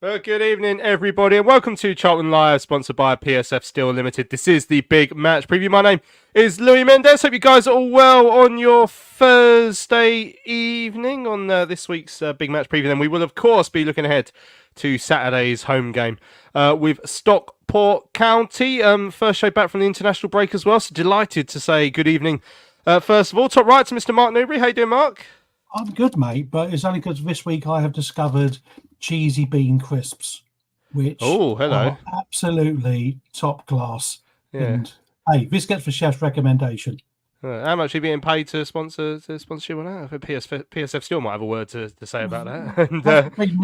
Well, good evening, everybody, and welcome to Charlton Live, sponsored by PSF Steel Limited. This is the big match preview. My name is Louis Mendes. Hope you guys are all well on your Thursday evening on this week's big match preview. Then we will, of course, be looking ahead to Saturday's home game with Stockport County. First show back from the international break as well, so delighted to say good evening. First of all, top right to Mr. Mark Newbury. How you doing, Mark? I'm good, mate, but it's only because this week I have discovered cheesy bean crisps, which are absolutely top class. Yeah. And hey, this gets the chef's recommendation. How much are you being paid to sponsorship on that? I think PSF still might have a word to say about that. And, between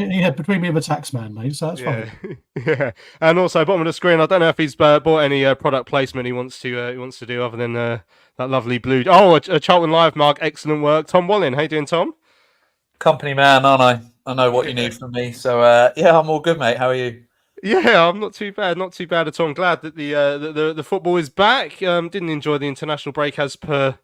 me and the tax man, mate, so that's fine. Yeah, and also bottom of the screen, I don't know if he's bought any product placement he wants to do other than that lovely blue. Oh, a Charlton Live Mark, excellent work. Tom Wallin, how you doing, Tom? Company man, aren't I? I know what you need from me, so yeah, I'm all good, mate. How are you? Yeah, I'm not too bad at all. I'm glad that the football is back. Didn't enjoy the international break as per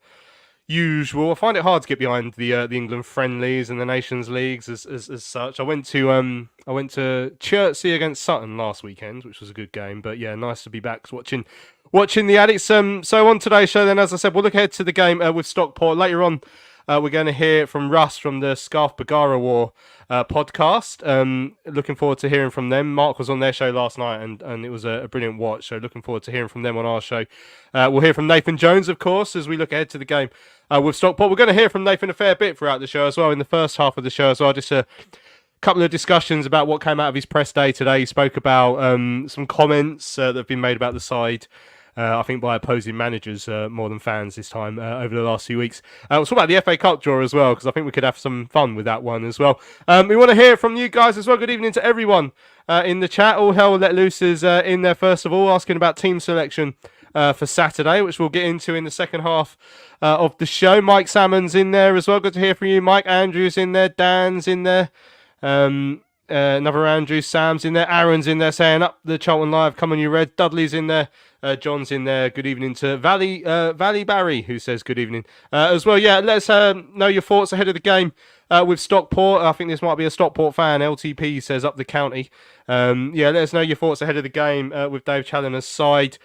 usual. I find it hard to get behind the England friendlies and the Nations Leagues as such. I went to Chertsey against Sutton last weekend, which was a good game. But yeah, nice to be back watching the Addicks. So on today's show, then, as I said, we'll look ahead to the game with Stockport later on. We're going to hear from Russ from the Scarf Bagara War podcast. Looking forward to hearing from them. Mark was on their show last night, and it was a brilliant watch. So looking forward to hearing from them on our show. We'll hear from Nathan Jones, of course, as we look ahead to the game with Stockport. We're going to hear from Nathan a fair bit throughout the show as well, in the first half of the show as well. Just a couple of discussions about what came out of his press day today. He spoke about some comments that have been made about the side. I think by opposing managers more than fans this time over the last few weeks. We'll talk about the FA Cup draw as well, because I think we could have some fun with that one as well. We want to hear from you guys as well. Good evening to everyone in the chat. All hell let loose is in there first of all, asking about team selection for Saturday, which we'll get into in the second half of the show. Mike Salmon's in there as well. Good to hear from you, Mike. Andrew's in there. Dan's in there. Another Andrew, Sam's in there, Aaron's in there saying up the Charlton Live, come on you Red. Dudley's in there, John's in there. Good evening to Valley Barry, who says good evening as well. Yeah, let's know your thoughts ahead of the game with Stockport. I think this might be a Stockport fan. LTP says up the county. Yeah, let us know your thoughts ahead of the game with Dave Challoner's side.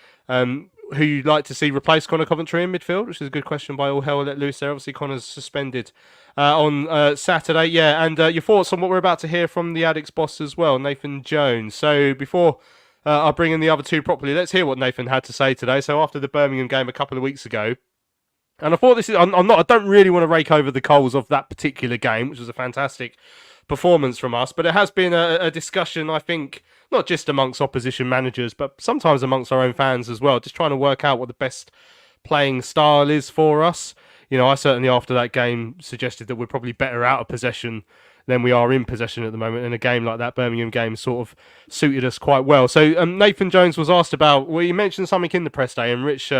Who you'd like to see replace Connor Coventry in midfield, which is a good question by All Hell Let Loose there. Obviously, Connor's suspended on Saturday. Yeah, and your thoughts on what we're about to hear from the Addicks boss as well, Nathan Jones. So before I bring in the other two properly, let's hear what Nathan had to say today. So after the Birmingham game a couple of weeks ago, and I thought I don't really want to rake over the coals of that particular game, which was a fantastic performance from us, but it has been a discussion, I think, not just amongst opposition managers, but sometimes amongst our own fans as well, just trying to work out what the best playing style is for us. You know, I certainly after that game suggested that we're probably better out of possession than we are in possession at the moment, and a game like that Birmingham game sort of suited us quite well. So Nathan Jones was asked about, well, you mentioned something in the press day, and Rich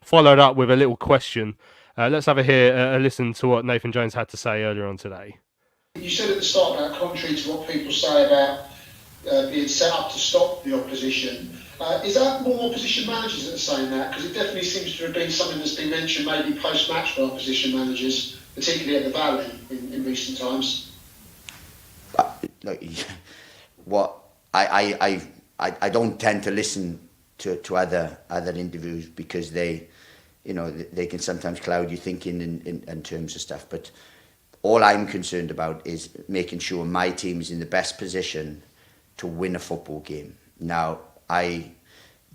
followed up with a little question. Let's have a listen to what Nathan Jones had to say earlier on today. You said at the start about contrary to what people say about being set up to stop the opposition. Is that more opposition managers that are saying that? Because it definitely seems to have been something that's been mentioned maybe post-match by opposition managers, particularly at the Valley in recent times. What I don't tend to listen to other interviews because they can sometimes cloud your thinking in terms of stuff. But all I'm concerned about is making sure my team is in the best position to win a football game. Now,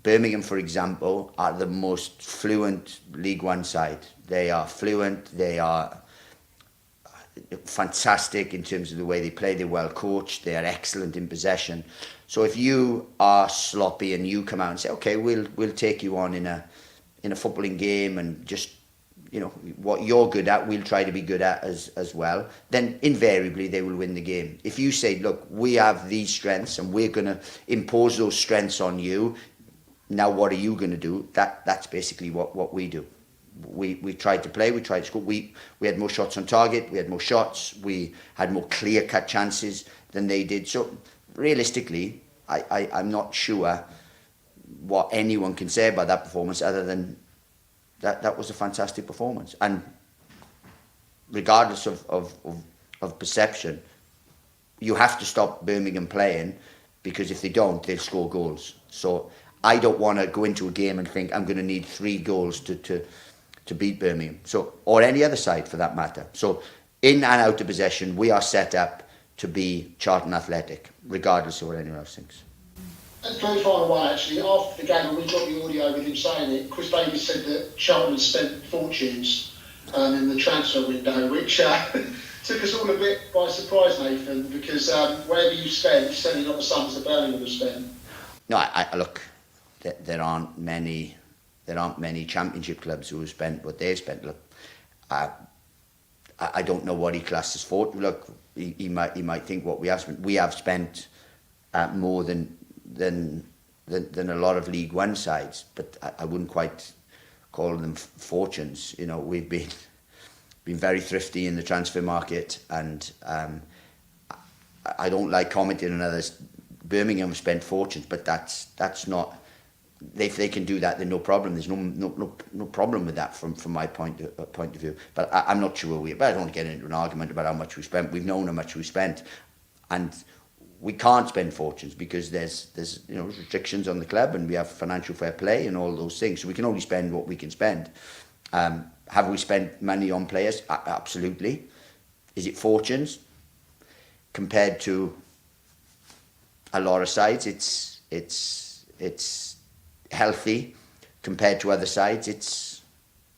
Birmingham, for example, are the most fluent League One side. They are fluent, they are fantastic in terms of the way they play, they're well coached, they are excellent in possession. So if you are sloppy and you come out and say, okay, we'll take you on in a footballing game and just, what you're good at, we'll try to be good at as well, then invariably they will win the game. If you say, look, we have these strengths and we're going to impose those strengths on you, now what are you going to do? That's basically what we do. We tried to play, we tried to score. We had more shots on target, we had more shots, we had more clear-cut chances than they did. So realistically, I'm not sure what anyone can say about that performance other than that was a fantastic performance. And regardless of perception, you have to stop Birmingham playing because if they don't, they'll score goals. So I don't want to go into a game and think I'm going to need 3 goals to beat Birmingham, so, or any other side for that matter. So in and out of possession, we are set up to be Charlton Athletic, regardless of what anyone else thinks. And very final one, actually. After the game, when we got the audio with him saying it, Chris Davies said that Charlton had spent fortunes in the transfer window, which took us all a bit by surprise, Nathan, because wherever you spend, you're certainly not the sums that Birmingham have spent. No, I look, there aren't many championship clubs who have spent what they've spent. Look, I don't know what he classes for. Look, he might think what we have spent. We have spent more than a lot of League One sides, but I wouldn't quite call them fortunes. You know, we've been very thrifty in the transfer market, and I don't like commenting on others. Birmingham spent fortunes, but that's not. If they can do that, then no problem. There's no problem with that from my point of view. But I'm not sure but I don't want to get into an argument about how much we spent. We've known how much we spent, and we can't spend fortunes because there's restrictions on the club, and we have financial fair play and all those things. So we can only spend what we can spend. Have we spent money on players? Absolutely. Is it fortunes? Compared to a lot of sides, it's healthy. Compared to other sides, it's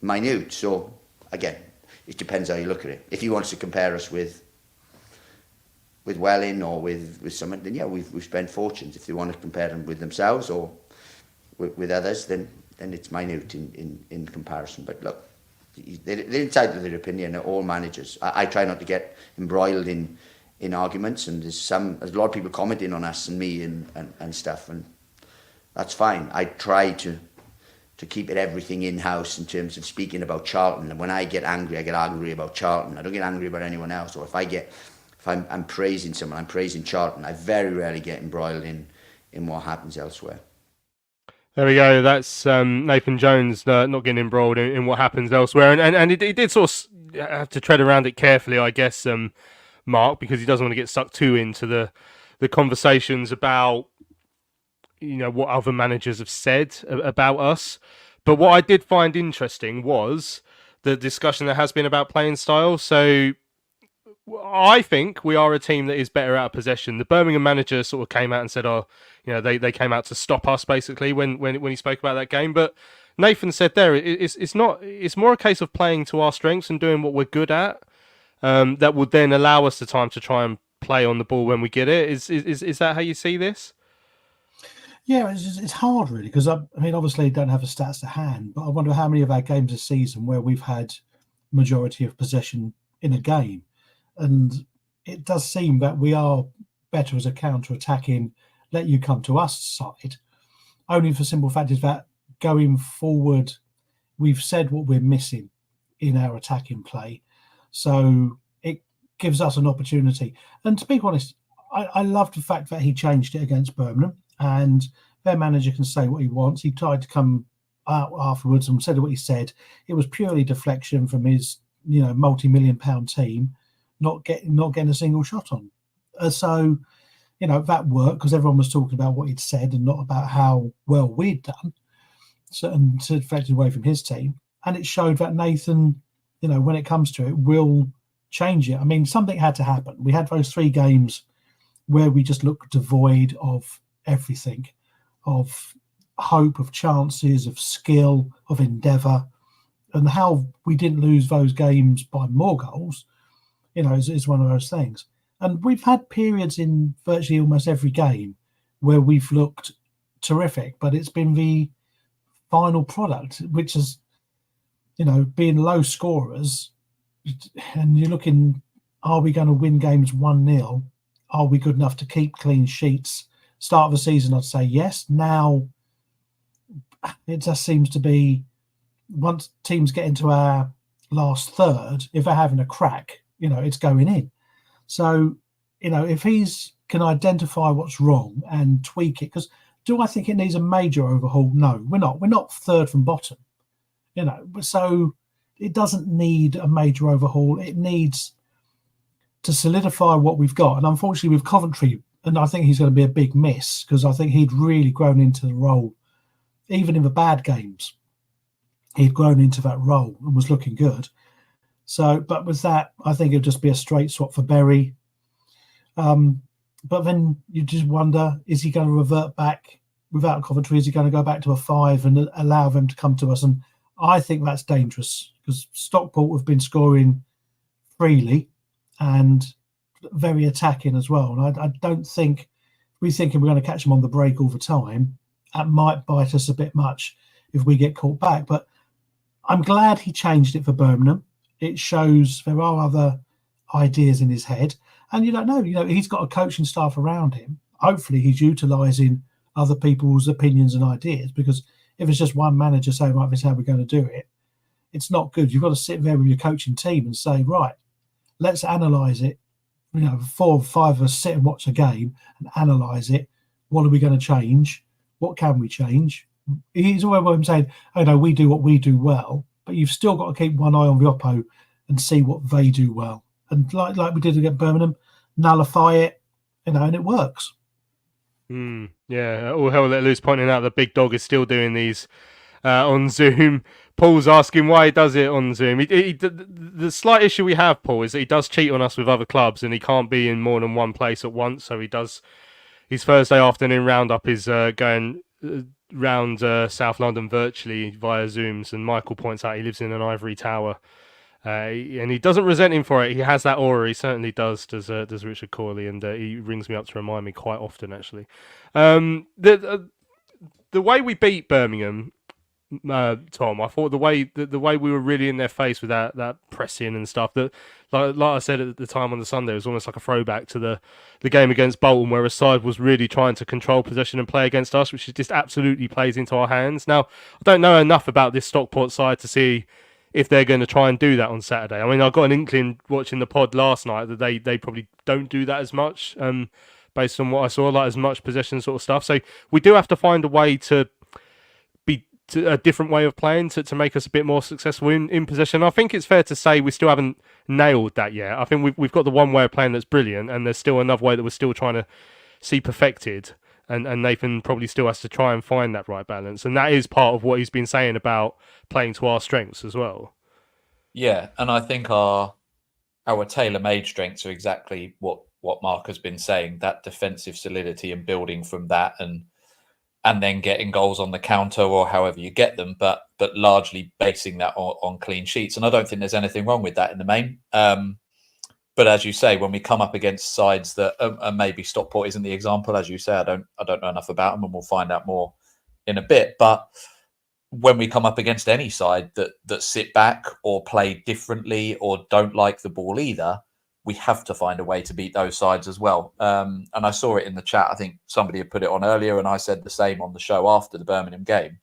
minute. So again, it depends how you look at it. If he wants to compare us with Welling or with someone, then yeah, we've spent fortunes. If they want to compare them with themselves or with others, then it's minute in comparison. But look, they're entitled to their opinion. All managers. I try not to get embroiled in arguments, and there's a lot of people commenting on us and me and stuff, and that's fine. I try to keep everything in-house in terms of speaking about Charlton. And when I get angry about Charlton. I don't get angry about anyone else. Or if I'm praising someone, I'm praising Charlton. I very rarely get embroiled in what happens elsewhere. There we go. That's Nathan Jones not getting embroiled in what happens elsewhere. And he did sort of have to tread around it carefully, I guess, Mark, because he doesn't want to get sucked too into the conversations about what other managers have said about us. But what I did find interesting was the discussion that has been about playing style. So I think we are a team that is better out of possession. The Birmingham manager sort of came out and said, they came out to stop us, basically, when he spoke about that game. But Nathan said there, it's more a case of playing to our strengths and doing what we're good at, that would then allow us the time to try and play on the ball when we get it. Is that how you see this? Yeah, it's hard, really, because obviously I don't have the stats to hand, but I wonder how many of our games this season where we've had majority of possession in a game. And it does seem that we are better as a counter-attacking, let you come to us side. Only for the simple fact is that going forward, we've said what we're missing in our attacking play. So it gives us an opportunity. And to be honest, I love the fact that he changed it against Birmingham, and their manager can say what he wants. He tried to come out afterwards and said what he said. It was purely deflection from his multi-million-pound team. Not getting a single shot on. So, that worked because everyone was talking about what he'd said and not about how well we'd done. So, and deflected away from his team. And it showed that Nathan, when it comes to it, will change it. Something had to happen. We had those 3 games where we just looked devoid of everything, of hope, of chances, of skill, of endeavour. And how we didn't lose those games by more goals, is one of those things. And we've had periods in virtually almost every game where we've looked terrific, but it's been the final product, which is, being low scorers. And you're looking, are we going to win games 1-0? Are we good enough to keep clean sheets? Start of the season, I'd say yes. Now, it just seems to be, once teams get into our last third, if they're having a crack, it's going in. So, if he's can identify what's wrong and tweak it, because do I think it needs a major overhaul? No, we're not. We're not third from bottom, so it doesn't need a major overhaul. It needs to solidify what we've got. And unfortunately with Coventry, and I think he's going to be a big miss because I think he'd really grown into the role, even in the bad games. He'd grown into that role and was looking good. So, but with that, I think it'll just be a straight swap for Berry. But then you just wonder, is he going to revert back without Coventry? Is he going to go back to a 5 and allow them to come to us? And I think that's dangerous because Stockport have been scoring freely and very attacking as well. And I don't think we're thinking we're going to catch them on the break all the time. That might bite us a bit much if we get caught back. But I'm glad he changed it for Birmingham. It shows there are other ideas in his head. And you don't know, he's got a coaching staff around him. Hopefully he's utilising other people's opinions and ideas, because if it's just one manager saying, right, this is how we're going to do it, it's not good. You've got to sit there with your coaching team and say, right, let's analyse it. 4 or 5 of us sit and watch a game and analyse it. What are we going to change? What can we change? He's always saying, oh no, we do what we do well, but you've still got to keep one eye on the oppo and see what they do well. And like we did against Birmingham, nullify it, and it works. Yeah, all hell let loose, pointing out the big dog is still doing these on Zoom. Paul's asking why he does it on Zoom. The slight issue we have, Paul, is that he does cheat on us with other clubs and he can't be in more than one place at once. So he does his Thursday afternoon roundup is going round South London virtually via Zooms. And Michael points out he lives in an ivory tower. And he doesn't resent him for it. He has that aura. He certainly does Richard Corley, and he rings me up to remind me quite often, actually. The way we beat Birmingham, Tom, I thought the way we were really in their face with that pressing and stuff, that like I said at the time on the Sunday, it was almost like a throwback to the game against Bolton, where a side was really trying to control possession and play against us, which just absolutely plays into our hands. Now, I don't know enough about this Stockport side to see if they're going to try and do that on Saturday. I mean, I got an inkling watching the pod last night that they probably don't do that as much, based on what I saw, like as much possession sort of stuff. So we do have to find a way a different way of playing to make us a bit more successful in possession. I think it's fair to say we still haven't nailed that yet. I think we've got the one way of playing that's brilliant, and there's still another way that we're still trying to see perfected. And Nathan probably still has to try and find that right balance. And that is part of what he's been saying about playing to our strengths as well. Yeah, and I think our tailor-made strengths are exactly what Mark has been saying, that defensive solidity and building from that and then getting goals on the counter or however you get them, but largely basing that on clean sheets. And I don't think there's anything wrong with that in the main. But as you say, when we come up against sides that and maybe Stockport isn't the example, as you say, I don't know enough about them, and we'll find out more in a bit. But when we come up against any side that sit back or play differently or don't like the ball either, we have to find a way to beat those sides as well. And I saw it in the chat. I think somebody had put it on earlier, and I said the same on the show after the Birmingham game.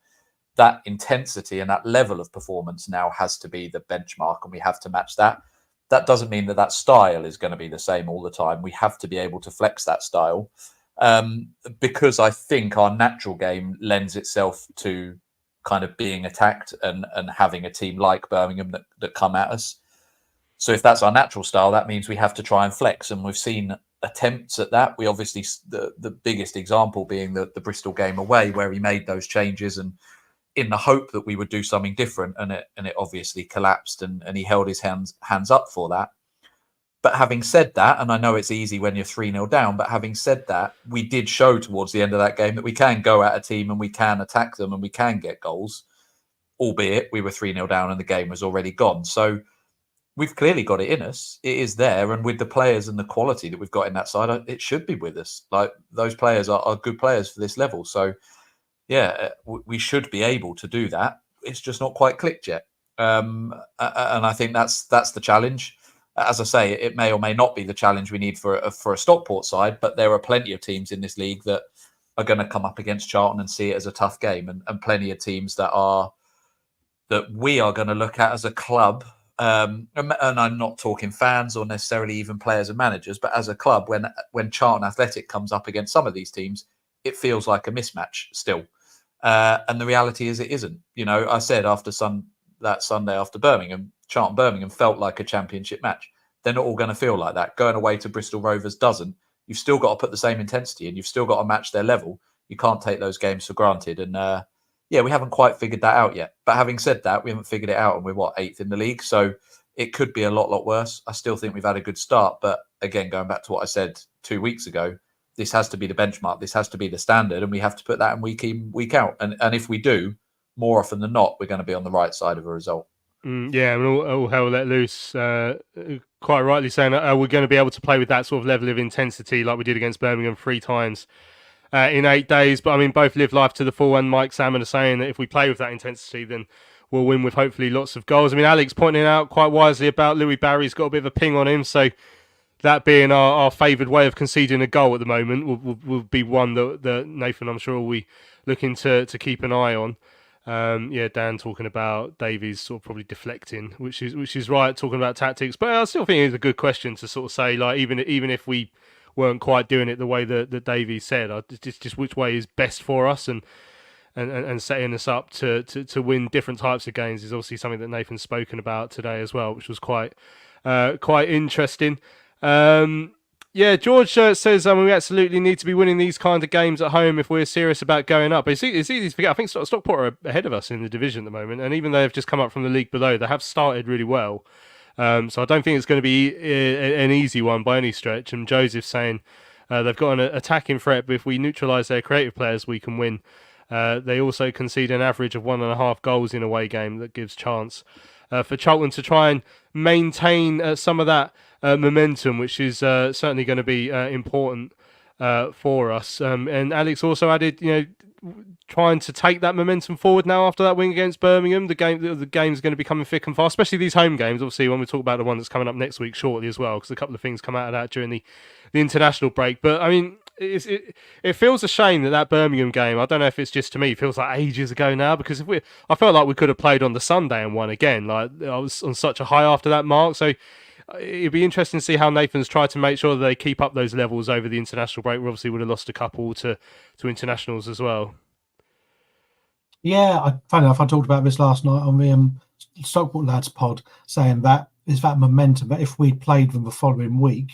That intensity and that level of performance now has to be the benchmark, and we have to match that. That doesn't mean that style is going to be the same all the time. We have to be able to flex that style, because I think our natural game lends itself to kind of being attacked and having a team like Birmingham that come at us. So if that's our natural style, that means we have to try and flex. And we've seen attempts at that. We obviously, the biggest example being the Bristol game away, where he made those changes and in the hope that we would do something different, and it obviously collapsed, and he held his hands up for that. But having said that, and I know it's easy when you're 3-0 down, but having said that, we did show towards the end of that game that we can go at a team and we can attack them and we can get goals, albeit we were 3-0 down and the game was already gone. So we've clearly got it in us. It is there, and with the players and the quality that we've got in that side, it should be with us. Like, those players are good players for this level. So yeah, we should be able to do that. It's just not quite clicked yet. And I think that's the challenge. As I say, it may or may not be the challenge we need for a Stockport side, but there are plenty of teams in this league that are going to come up against Charlton and see it as a tough game, and plenty of teams that we are going to look at as a club. And I'm not talking fans or necessarily even players and managers, but as a club, when Charlton Athletic comes up against some of these teams, it feels like a mismatch still. And the reality is it isn't. I said after that Sunday after Birmingham, Charlton Birmingham felt like a championship match. They're not all going to feel like that. Going away to Bristol Rovers doesn't. you've still got to put the same intensity and you've still got to match their level. You can't take those games for granted. And we haven't quite figured that out yet. But having said that, we haven't figured it out, and we're 8th in the league. So it could be a lot worse. I still think we've had a good start. But again, going back to what I said 2 weeks ago, this has to be the benchmark. This has to be the standard. And we have to put that in week out. And if we do, more often than not, we're going to be on the right side of a result. And all hell let loose. Quite rightly saying, we're going to be able to play with that sort of level of intensity like we did against Birmingham 3 times in 8 days. But I mean, both Live Life to the Full and Mike Salmon are saying that if we play with that intensity, then we'll win with hopefully lots of goals. I mean, Alex pointing out quite wisely about Louis Barry's got a bit of a ping on him, so that being our favoured way of conceding a goal at the moment will be one that Nathan, I'm sure, will be looking to keep an eye on. Dan talking about Davies sort of probably deflecting, which is right, talking about tactics. But I still think it's a good question to sort of say, like, even if we weren't quite doing it the way that Davies said, just which way is best for us and setting us up to win different types of games is obviously something that Nathan's spoken about today as well, which was quite interesting. George says we absolutely need to be winning these kind of games at home if we're serious about going up. It's easy to forget. I think Stockport are ahead of us in the division at the moment, and even though they've just come up from the league below, they have started really well. So I don't think it's going to be an easy one by any stretch. And Joseph's saying they've got an attacking threat, but if we neutralise their creative players, we can win. They also concede an average of 1.5 goals in a away game that gives chance for Charlton to try and maintain some of that momentum, which is certainly going to be important for us. And Alex also added, trying to take that momentum forward now after that win against Birmingham. The game's going to be coming thick and fast, especially these home games. Obviously, when we talk about the one that's coming up next week shortly as well, because a couple of things come out of that during the international break. But I mean, it feels a shame that Birmingham game, I don't know if it's just to me, it feels like ages ago now, because I felt like we could have played on the Sunday and won again. Like, I was on such a high after that mark, so it'd be interesting to see how Nathan's tried to make sure that they keep up those levels over the international break. We obviously would have lost a couple to internationals as well. Yeah, funny enough, I talked about this last night on the Stockport Lads pod, saying that it's that momentum. But if we'd played them the following week,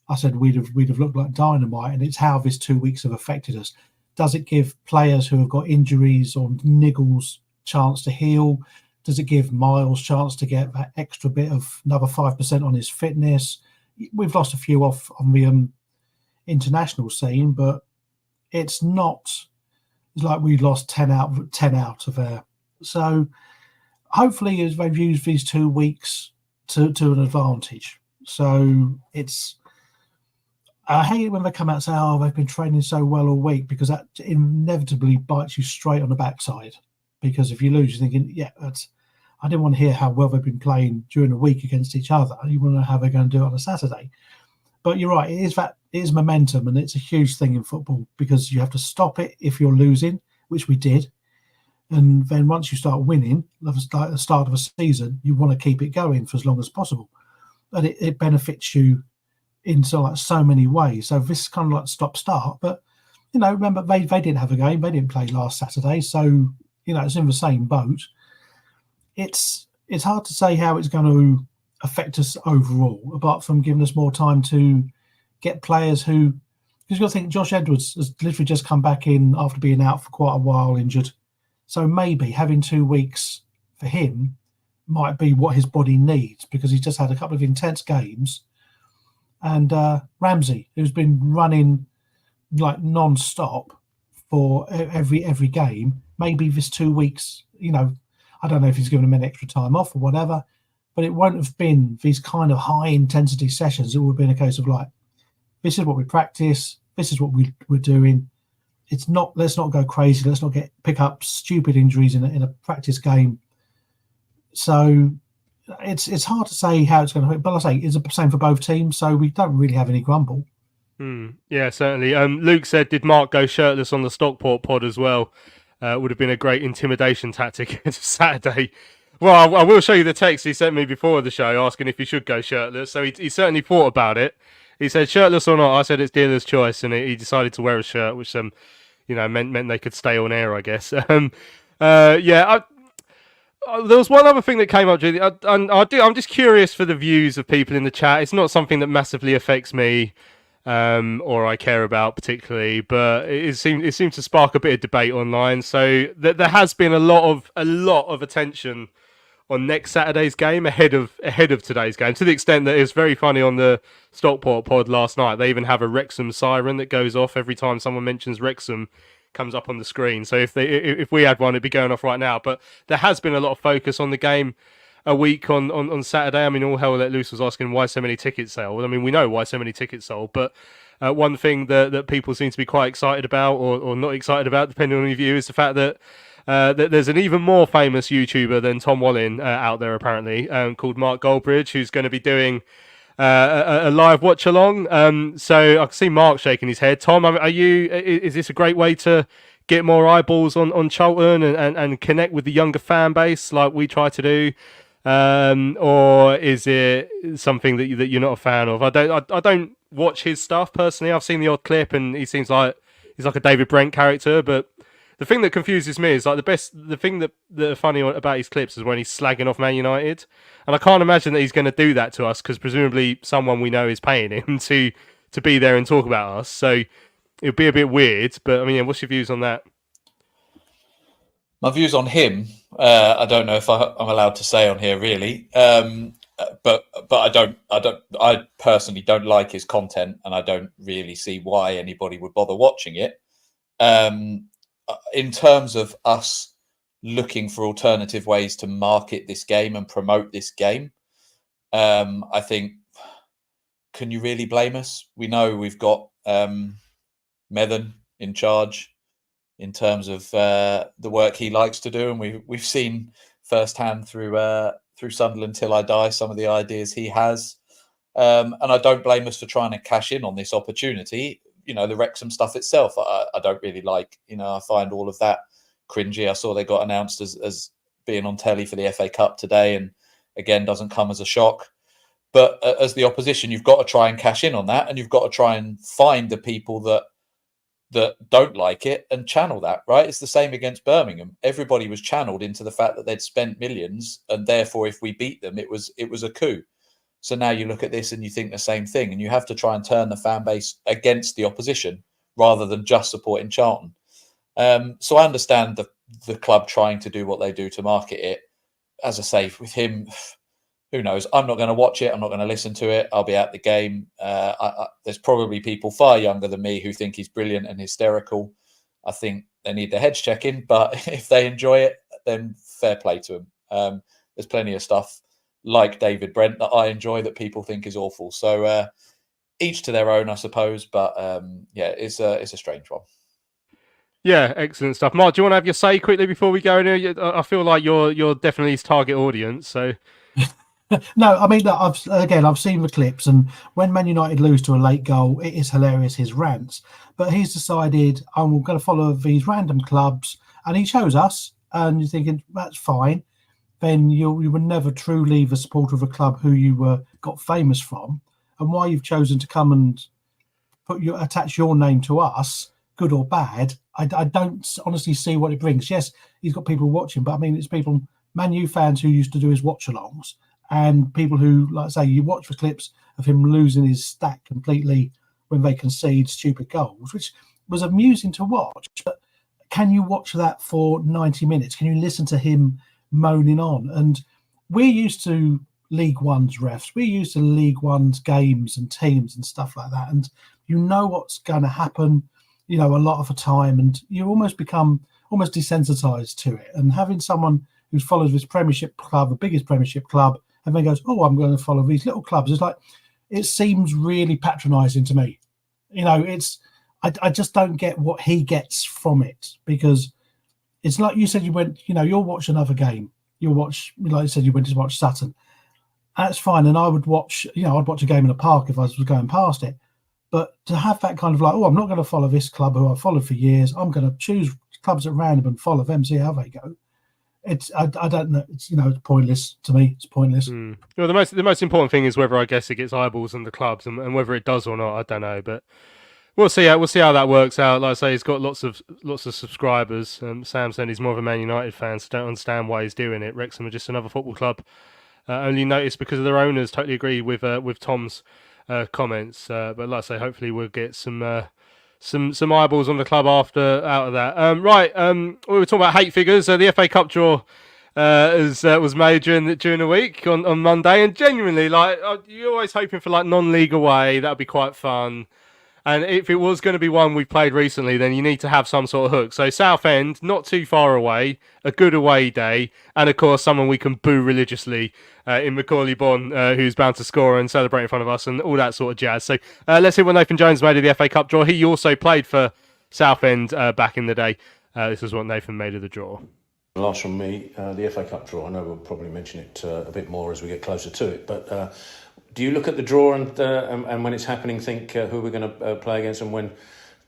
I said we'd have looked like dynamite, and it's how this 2 weeks have affected us. Does it give players who have got injuries or niggles chance to heal? Does it give Miles chance to get that extra bit of another 5% on his fitness? We've lost a few off on the international scene, but it's like we lost 10 out of there. So hopefully they've used these 2 weeks to an advantage. So I hate it when they come out and say, they've been training so well all week, because that inevitably bites you straight on the backside. Because if you lose, you're thinking, I didn't want to hear how well they've been playing during the week against each other. You want to know how they're going to do it on a Saturday. But you're right, it is momentum, and it's a huge thing in football, because you have to stop it if you're losing, which we did. And then once you start winning, at the start of a season, you want to keep it going for as long as possible. And it benefits you in so many ways. So this is kind of like stop-start. But, remember, they didn't have a game. They didn't play last Saturday. So, it's in the same boat. It's hard to say how it's going to affect us overall, apart from giving us more time to get players who... Because you've got to think, Josh Edwards has literally just come back in after being out for quite a while, injured. So maybe having 2 weeks for him might be what his body needs, because he's just had a couple of intense games. And Ramsey, who's been running like non-stop for every game, maybe this 2 weeks, I don't know if he's given him an extra time off or whatever, but it won't have been these kind of high intensity sessions. It would have been a case of like, this is what we practice, this is what we're doing. It's not, let's not go crazy, let's not pick up stupid injuries in a practice game. So it's hard to say how it's going to, but I say it's the same for both teams, so we don't really have any grumble. Yeah, certainly. Luke said, did Mark go shirtless on the Stockport pod as well? Would have been a great intimidation tactic Saturday. Well, I will show you the text he sent me before the show asking if he should go shirtless. So he certainly thought about it. He said, shirtless or not? I said it's dealer's choice, and he decided to wear a shirt, which meant they could stay on air, I guess. There was one other thing that came up, Julie. I'm just curious for the views of people in the chat. It's not something that massively affects me. or I care about particularly, but it seemed to spark a bit of debate online. So there has been a lot of attention on next Saturday's game ahead of today's game, to the extent that it was very funny on the Stockport pod last night. They even have a Wrexham siren that goes off every time someone mentions Wrexham, comes up on the screen. So if we had one, it'd be going off right now. But there has been a lot of focus on the game a week on Saturday. I mean, all hell let loose was asking why so many tickets sold. I mean, we know why so many tickets sold, but one thing that people seem to be quite excited about, or not excited about, depending on your view, is the fact that there's an even more famous YouTuber than Tom Wallin out there, apparently, called Mark Goldbridge, who's going to be doing a live watch along. So I can see Mark shaking his head. Tom, is this a great way to get more eyeballs on Charlton and connect with the younger fan base like we try to do? Or is it something that you're not a fan of? I don't watch his stuff personally. I've seen the odd clip, and he seems like he's like a David Brent character. But the thing that confuses me is like the thing that are funny about his clips is when he's slagging off Man United, and I can't imagine that he's going to do that to us because presumably someone we know is paying him to be there and talk about us. So it'd be a bit weird. But I mean, what's your views on that? My views on him, I don't know if I'm allowed to say on here, really. But I personally don't like his content, and I don't really see why anybody would bother watching it. In terms of us looking for alternative ways to market this game and promote this game, I think, can you really blame us? We know we've got Methan in charge in terms of the work he likes to do, and we've seen firsthand through Sunderland Till I Die some of the ideas he has, and I don't blame us for trying to cash in on this opportunity. You know, the Wrexham stuff itself, I don't really like. You know, I find all of that cringy. I saw they got announced as being on telly for the FA Cup today, and again, doesn't come as a shock. But as the opposition, you've got to try and cash in on that, and you've got to try and find the people that don't like it and channel that, right? It's the same against Birmingham. Everybody was channeled into the fact that they'd spent millions, and therefore if we beat them, it was a coup. So now you look at this and you think the same thing, and you have to try and turn the fan base against the opposition rather than just supporting Charlton. So I understand the club trying to do what they do to market it. As I say, with him, who knows? I'm not going to watch it. I'm not going to listen to it. I'll be at the game. There's probably people far younger than me who think he's brilliant and hysterical. I think they need their heads checking, but if they enjoy it, then fair play to them. There's plenty of stuff like David Brent that I enjoy that people think is awful. So each to their own, I suppose. But yeah, it's a strange one. Yeah, excellent stuff. Mark, do you want to have your say quickly before we go in here? I feel like you're definitely his target audience. So. No, I mean, look, I've seen the clips, and when Man United lose to a late goal, it is hilarious, his rants. But he's decided, I'm going to follow these random clubs, and he chose us, and you're thinking, that's fine. Then you were never truly the supporter of a club who you got famous from, and why you've chosen to come and attach your name to us, good or bad, I don't honestly see what it brings. Yes, he's got people watching, but I mean, it's people, Man U fans who used to do his watch-alongs, and people who, like I say, you watch the clips of him losing his stack completely when they concede stupid goals, which was amusing to watch. But can you watch that for 90 minutes? Can you listen to him moaning on? And we're used to League One's refs. We're used to League One's games and teams and stuff like that. And you know what's going to happen, you know, a lot of the time. And you almost become almost desensitized to it. And having someone who follows this Premiership club, the biggest Premiership club, and then goes, oh, I'm going to follow these little clubs. It's like, it seems really patronising to me. You know, I just don't get what he gets from it, because it's like you said, you'll watch another game. You'll watch, like you said, you went to watch Sutton. That's fine. And I would watch, I'd watch a game in a park if I was going past it. But to have that kind of like, oh, I'm not going to follow this club who I've followed for years. I'm going to choose clubs at random and follow them, see how they go. I don't know. It's it's pointless to me. It's pointless. Well, the most important thing is whether, I guess, it gets eyeballs on the clubs, and whether it does or not, I don't know. But we'll see how that works out. Like I say, he's got lots of subscribers. Sam said he's more of a Man United fan, so don't understand why he's doing it. Wrexham are just another football club. Only noticed because of their owners. Totally agree with Tom's comments. But like I say, hopefully we'll get some eyeballs on the club out of that. Right, we were talking about hate figures. The FA Cup draw was made during the week on Monday, and genuinely, like, you're always hoping for like non-league away. That'd be quite fun. And if it was going to be one we've played recently, then you need to have some sort of hook. So Southend, not too far away, a good away day, and of course someone we can boo religiously in Macaulay Bonne, who's bound to score and celebrate in front of us and all that sort of jazz. So let's hear what Nathan Jones made of the FA Cup draw. He also played for Southend back in the day. This is what Nathan made of the draw. Last from me, the FA Cup draw. I know we'll probably mention it a bit more as we get closer to it, but do you look at the draw and when it's happening, think who we're going to play against? And when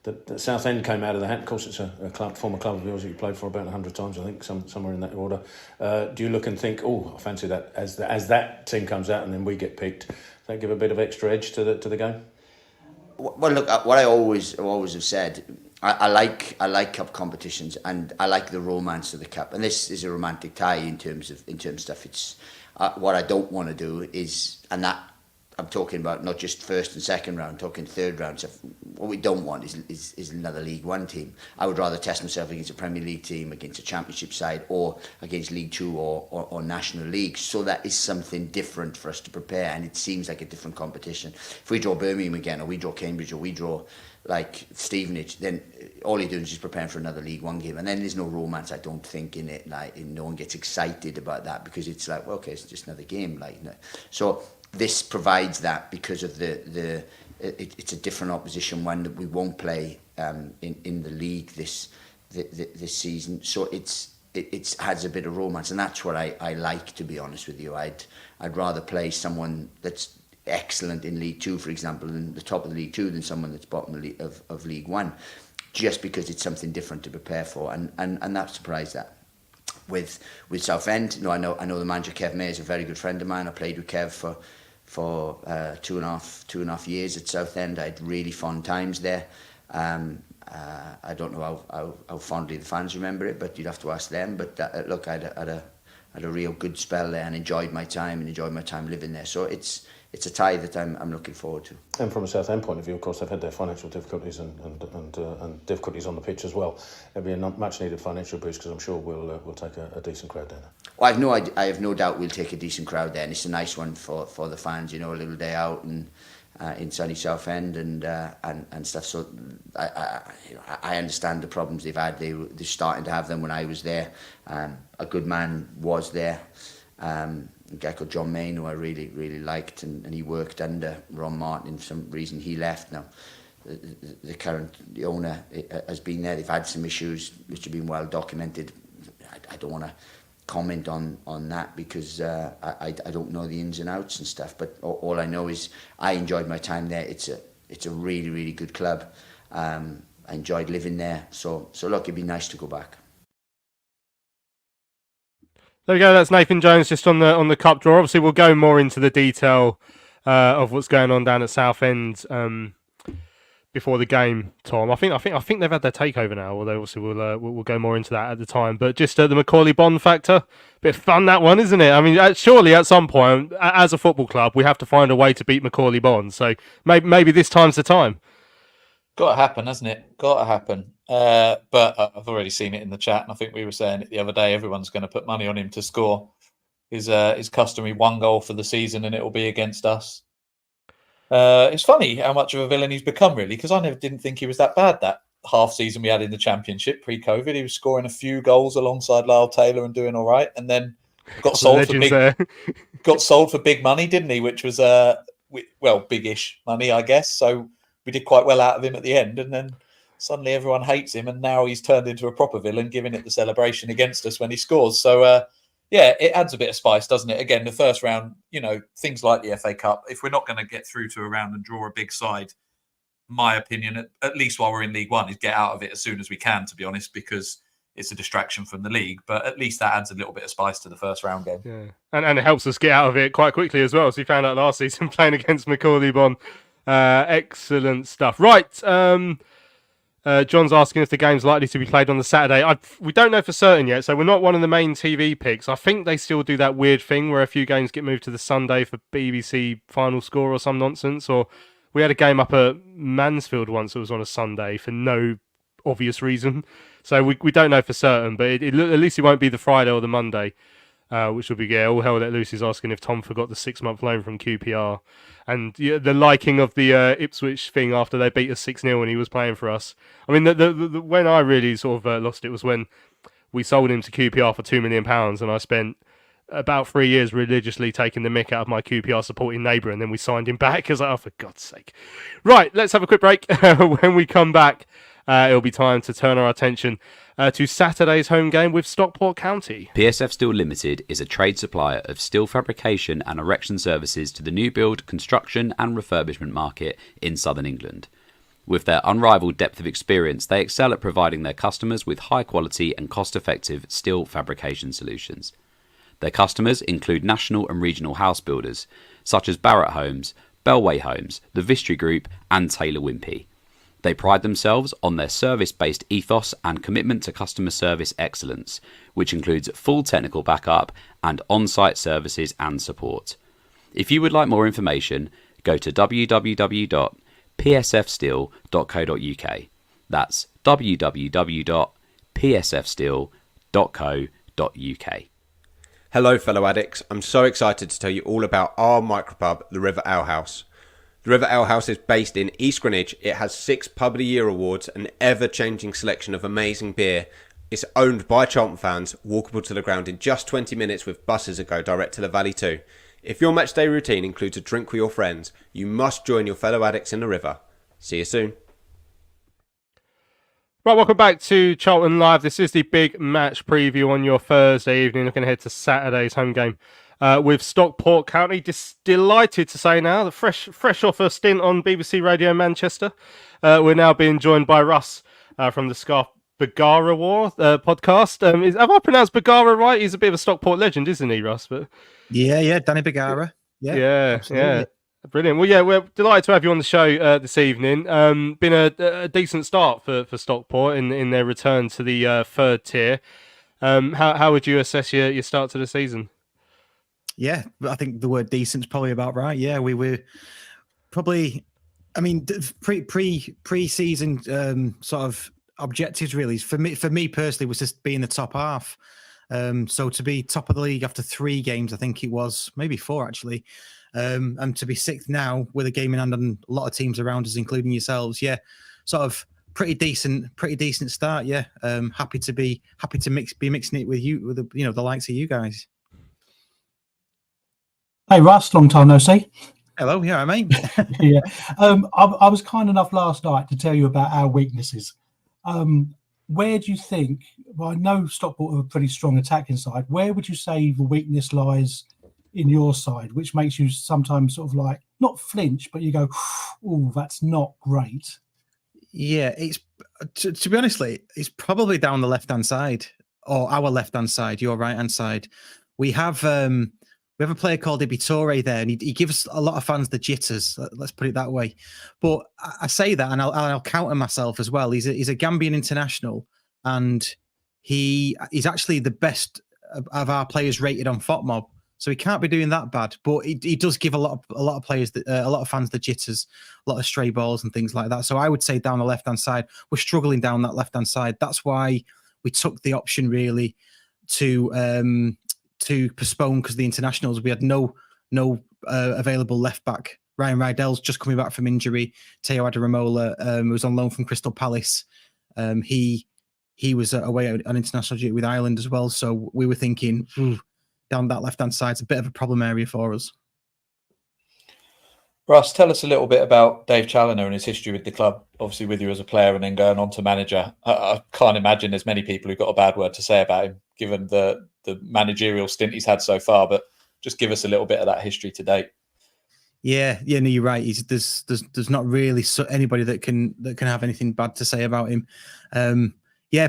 the Southend came out of the hat, of course, it's a former club of yours that you played for about 100 times, I think, somewhere in that order. Do you look and think, oh, I fancy that as that team comes out and then we get picked? Does that give a bit of extra edge to the game? Well, look, what I always have said, I like cup competitions and I like the romance of the cup, and this is a romantic tie in terms of stuff. It's what I don't want to do is, and that I'm talking about not just first and second round, talking third round stuff. What we don't want is another League One team. I would rather test myself against a Premier League team, against a Championship side, or against League Two or National League. So that is something different for us to prepare, and it seems like a different competition. If we draw Birmingham again, or we draw Cambridge, or we draw like Stevenage, then all you're doing is just preparing for another League One game, and then there's no romance, I don't think, in it. Like, no one gets excited about that because it's like, well, okay, it's just another game. Like, so this provides that because of it's a different opposition, one that we won't play in the league this season. So it has a bit of romance, and that's what I like, to be honest with you. I'd rather play someone that's excellent in League Two, for example, in the top of the League Two, than someone that's bottom of League One, just because it's something different to prepare for, and that surprised that. With Southend, I know the manager Kev May is a very good friend of mine. I played with Kev for 2.5 years at Southend. I had really fond times there. I don't know how fondly the fans remember it, but you'd have to ask them. But look, I had a real good spell there and enjoyed my time living there. So it's a tie that I'm looking forward to. And from a Southend point of view, of course, they've had their financial difficulties and difficulties on the pitch as well. It'll be a much needed financial boost, because I'm sure we'll take a decent crowd down there. Well, I have no doubt we'll take a decent crowd there, and it's a nice one for the fans. A little day out and in sunny Southend and stuff. So I understand the problems they've had. They're starting to have them when I was there. A good man was there. A guy called John Main, who I really, really liked, and he worked under Ron Martin. For some reason he left. Now the owner has been there. They've had some issues which have been well documented. I don't want to comment on that because I don't know the ins and outs and stuff, but all I know is I enjoyed my time there. It's a really, really good club. I enjoyed living there, so look, it'd be nice to go back. There we go. That's Nathan Jones just on the cup draw. Obviously, we'll go more into the detail of what's going on down at Southend before the game, Tom. I think they've had their takeover now. Although obviously we'll go more into that at the time. But just the Macaulay Bonne factor, bit of fun, that one, isn't it? I mean, surely at some point, as a football club, we have to find a way to beat Macaulay Bonne. So maybe this time's the time. Got to happen, hasn't it? Got to happen. But I've already seen it in the chat, and I think we were saying it the other day. Everyone's going to put money on him to score his customary one goal for the season, and it will be against us. It's funny how much of a villain he's become, really, because I didn't think he was that bad that half season we had in the Championship pre-COVID. He was scoring a few goals alongside Lyle Taylor and doing all right, and then got sold for big money, didn't he? Which was big-ish money, I guess. So we did quite well out of him at the end, and then suddenly everyone hates him, and now he's turned into a proper villain, giving it the celebration against us when he scores. So, it adds a bit of spice, doesn't it? Again, the first round, things like the FA Cup, if we're not going to get through to a round and draw a big side, my opinion, at least while we're in League One, is get out of it as soon as we can, to be honest, because it's a distraction from the league. But at least that adds a little bit of spice to the first round game. Yeah, and it helps us get out of it quite quickly as well, as we found out last season playing against Macaulay Bonne. Excellent stuff. Right, John's asking if the game's likely to be played on the Saturday. We don't know for certain yet, so we're not one of the main TV picks. I think they still do that weird thing where a few games get moved to the Sunday for BBC final score or some nonsense. Or we had a game up at Mansfield once that was on a Sunday for no obvious reason. So we don't know for certain, but at least it won't be the Friday or the Monday. Which will be, all hell let loose. Is asking if Tom forgot the 6-month loan from QPR and the liking of the Ipswich thing after they beat us 6-0 when he was playing for us. I mean, the when I really sort of lost it was when we sold him to QPR for £2 million, and I spent about 3 years religiously taking the mick out of my QPR supporting neighbour, and then we signed him back. I was like, oh, for God's sake. Right, let's have a quick break. When we come back, it'll be time to turn our attention to Saturday's home game with Stockport County. PSF Steel Limited is a trade supplier of steel fabrication and erection services to the new build, construction and refurbishment market in southern England. With their unrivaled depth of experience, they excel at providing their customers with high quality and cost-effective steel fabrication solutions. Their customers include national and regional house builders such as Barratt Homes, Bellway Homes, the Vistry Group and Taylor Wimpey. They pride themselves on their service-based ethos and commitment to customer service excellence, which includes full technical backup and on-site services and support. If you would like more information, go to www.psfsteel.co.uk. That's www.psfsteel.co.uk. Hello fellow addicts, I'm so excited to tell you all about our micropub, the River Ale House. The River Ale House is based in East Greenwich. It has 6 Pub of the Year awards, an ever-changing selection of amazing beer. It's owned by Charlton fans, walkable to the ground in just 20 minutes with buses that go direct to the Valley too. If your matchday routine includes a drink with your friends, you must join your fellow addicts in the River. See you soon. Right, welcome back to Charlton Live. This is the big match preview on your Thursday evening. Looking ahead to Saturday's home game with Stockport County. Just delighted to say now that fresh off a stint on BBC Radio Manchester, we're now being joined by Russ from the Scarf Bagara War podcast. Have I pronounced Bagara right? He's a bit of a Stockport legend, isn't he, Russ? But yeah, Danny Bagara. Yeah. Absolutely. Brilliant. Well, yeah, we're delighted to have you on the show this evening. Been a decent start for Stockport in their return to the third tier. How would you assess your start to the season? Yeah, I think the word decent's probably about right. Yeah, we were probably, I mean, pre-season sort of objectives really for me personally was just being the top half. So to be top of the league after 3 games, I think it was maybe 4 actually, and to be 6th now with a game in hand and a lot of teams around us, including yourselves. Yeah, sort of pretty decent start. Yeah, happy to be mixing it with you, with the likes of you guys. Hey Russ, long time no see. Hello, yeah, mate. Yeah, I was kind enough last night to tell you about our weaknesses. Where do you think? Well, I know Stockport have a pretty strong attacking side. Where would you say the weakness lies in your side, which makes you sometimes sort of like not flinch, but you go, "Oh, that's not great." Yeah, it's to be honest, it's probably down the left-hand side, or our left-hand side, your right-hand side. We have a player called Ibitore there, and he gives a lot of fans the jitters. Let's put it that way. But I say that, and I'll counter myself as well. He's a Gambian international, and he's actually the best of our players rated on FOTMob. So he can't be doing that bad. But he does give a lot of players, a lot of fans the jitters, a lot of stray balls and things like that. So I would say down the left hand side, we're struggling down that left hand side. That's why we took the option really to postpone, because the internationals, we had no available left back. Ryan Rydell's just coming back from injury. Teo Adaramola was on loan from Crystal Palace. He was away on international duty with Ireland as well. So we were thinking down that left hand side's a bit of a problem area for us. Russ, tell us a little bit about Dave Challoner and his history with the club, obviously with you as a player and then going on to manager. I can't imagine there's many people who've got a bad word to say about him, given the managerial stint he's had so far, but just give us a little bit of that history to date. Yeah, no, you're right. There's not really anybody that can have anything bad to say about him.